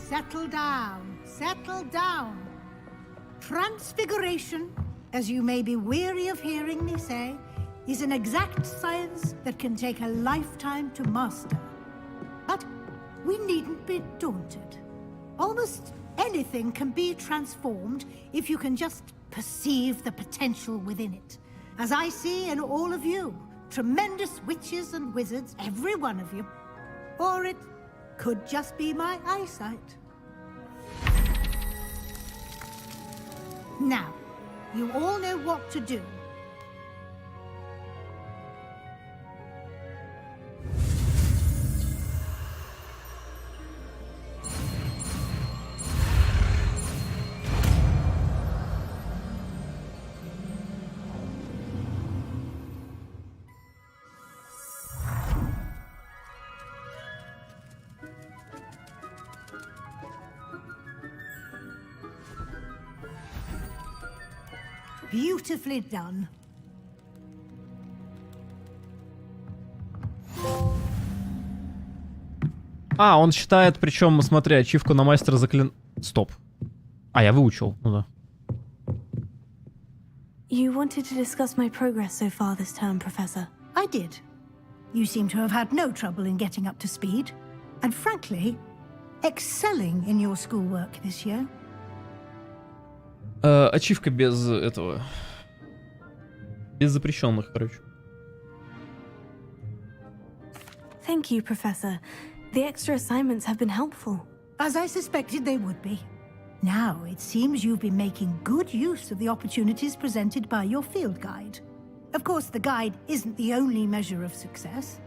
Settle down, settle down. Transfiguration, as you may be weary of hearing me say, is an exact science that can take a lifetime to master. But we needn't be daunted. Almost anything can be transformed if you can just perceive the potential within it. As I see in all of you, tremendous witches and wizards, every one of you. Or it could just be my eyesight. Now, you all know what to do. Beautifully done. А, он считает, причем, смотри, ачивку на мастера Стоп. А, я выучил, ну да. You wanted to discuss my progress so far this term, Professor. I did. You seem to have had no trouble in getting up to speed. And frankly, excelling in your schoolwork this year. Ачивка без этого. Без запрещенных, короче. Thank you, Professor. The extra assignments have been helpful. As I suspected they would be. Now, it seems you've been making good use of the opportunities presented by your field guide. Of course, the guide isn't the only measure of success.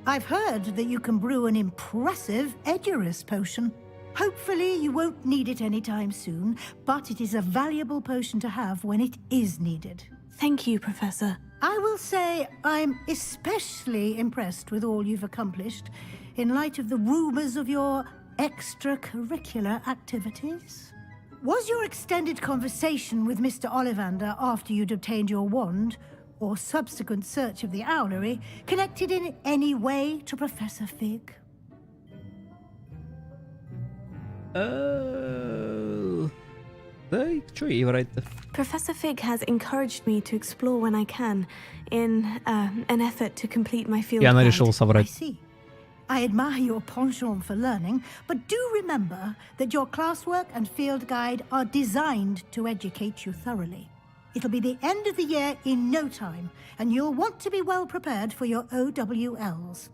I've heard that you can brew an impressive Edurus potion. Hopefully, you won't need it anytime soon, but it is a valuable potion to have when it is needed. Thank you, Professor. I will say I'm especially impressed with all you've accomplished in light of the rumors of your extracurricular activities. Was your extended conversation with Mr. Ollivander after you'd obtained your wand, or subsequent search of the owlery, connected in any way to Professor Fig? Professor Fig has encouraged me to explore when I can, in an effort to complete my field guide. I see. I admire your penchant for learning, but do remember that your classwork and field guide are designed to educate you thoroughly. It'll be the end of the year in no time, and you'll want to be well prepared for your OWLs.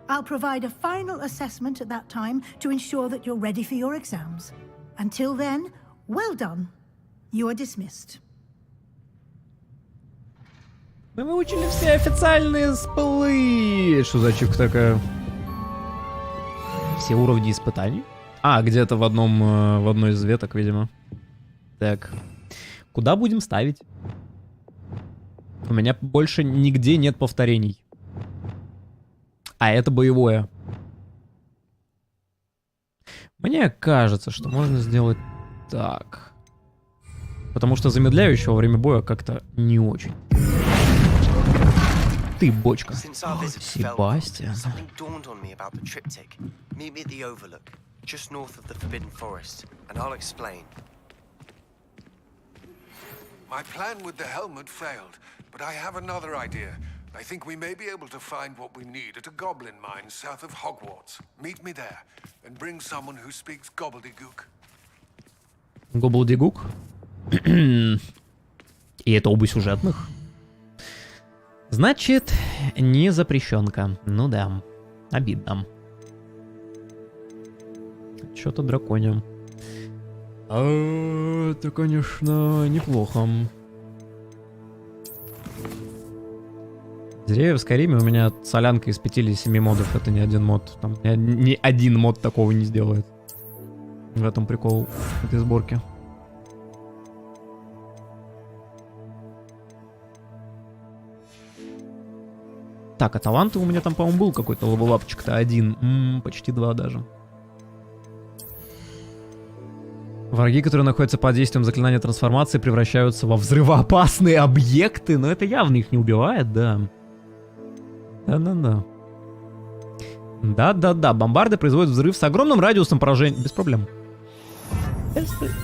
I'll provide a final assessment at that time to ensure that you're ready for your exams. Until then, well done. You are dismissed. Мы выучили все официальные спылы. Что за ачивка такая? Все уровни испытаний? А, где-то в одной из веток, видимо. Так. Куда будем ставить? У меня больше нигде нет повторений. А это боевое. Мне кажется, что можно сделать так. Потому что замедляющего во время боя как-то не очень. Ты бочка. Себастьян. My plan with the helmet failed, but I have another idea. I think we may be able to find what we need at a goblin mine south of Hogwarts. Meet me there, and bring someone who speaks gobbledygook. Гоблдигук? И это оба сюжетных? Значит, не запрещенка. Ну да, обидно. Что-то драконим. Это, конечно, неплохо. Зря в Скайриме у меня солянка из 5 или 7 модов. Это не один мод. Там ни один мод такого не сделает. В этом прикол этой сборки. Так, а таланты у меня там, по-моему, был какой-то левелапчик-то один. Почти 2 даже. Враги, которые находятся под действием заклинания трансформации, превращаются во взрывоопасные объекты. Но это явно их не убивает, да. Да-да-да. Да-да-да. Бомбарды производят взрыв с огромным радиусом поражения. Без проблем.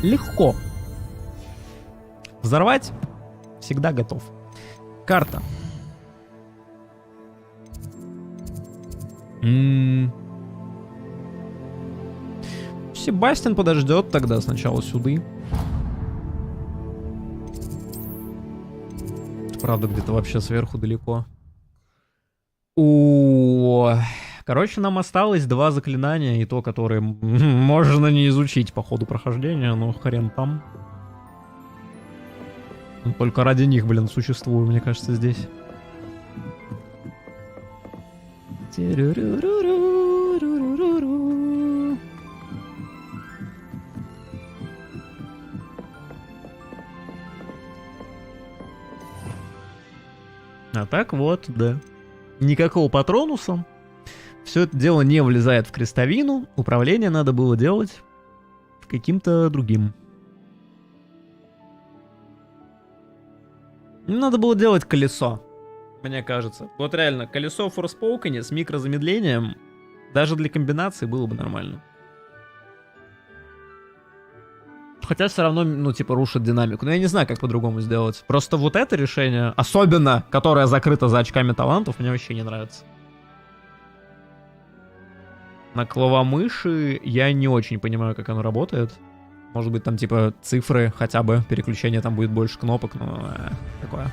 Легко. Взорвать всегда готов. Карта. Себастьян подождет тогда сначала сюда. Правда, где-то вообще сверху далеко. Короче, нам осталось 2 заклинания, и то, которые можно не изучить по ходу прохождения, но хрен там. Только ради них, блин, существую, мне кажется, здесь. А так вот, да. Никакого патронуса. Все это дело не влезает в крестовину. Управление надо было делать каким-то другим. Надо было делать колесо, мне кажется. Вот реально, колесо в Форспоукене с микрозамедлением даже для комбинации было бы нормально. Хотя все равно, ну, типа, рушит динамику. Но я не знаю, как по-другому сделать. Просто вот это решение, особенно, которое закрыто за очками талантов, мне вообще не нравится. На клавомыши я не очень понимаю, как оно работает. Может быть, там, типа, цифры хотя бы, переключение там будет больше кнопок, но такое.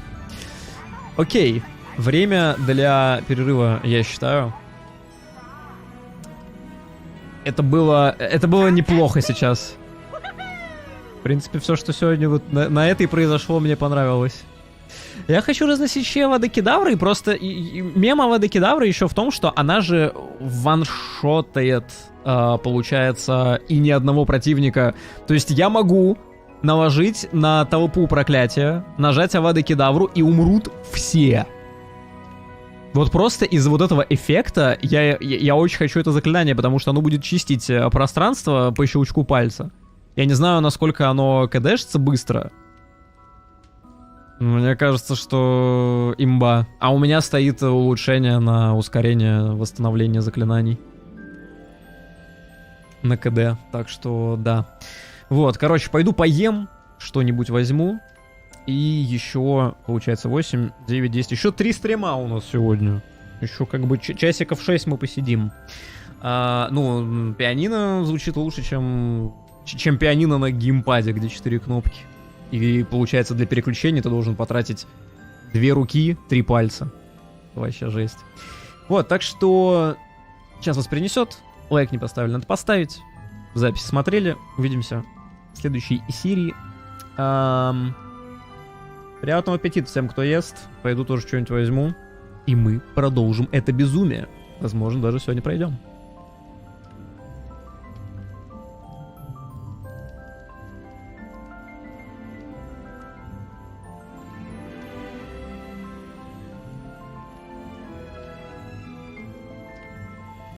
Окей, время для перерыва, я считаю. Это было неплохо сейчас. В принципе, все, что сегодня вот на этой произошло, мне понравилось. Я хочу разносить ще Авада-Кедавры, и просто мем Авада-Кедавры еще в том, что она же ваншотает, получается, и ни одного противника. То есть я могу наложить на толпу проклятия, нажать Авада-Кедавру, и умрут все. Вот просто из-за вот этого эффекта я очень хочу это заклинание, потому что оно будет чистить пространство по щелчку пальца. Я не знаю, насколько оно кэдэшится быстро. Мне кажется, что имба. А у меня стоит улучшение на ускорение восстановления заклинаний. На КД. Так что да. Вот, короче, пойду поем, что-нибудь возьму. И еще, получается, 8, 9, 10. Еще 3 стрима у нас сегодня. Еще как бы часиков 6 мы посидим. Ну, пианино звучит лучше, чем пианино на геймпаде, где 4 кнопки. И получается, для переключения ты должен потратить 2 руки, 3 пальца. Вообще жесть. Вот, так что сейчас вас принесет. Лайк не поставили, надо поставить. Запись смотрели. Увидимся в следующей серии. Приятного аппетита всем, кто ест. Пойду тоже что-нибудь возьму. И мы продолжим это безумие. Возможно, даже сегодня пройдем.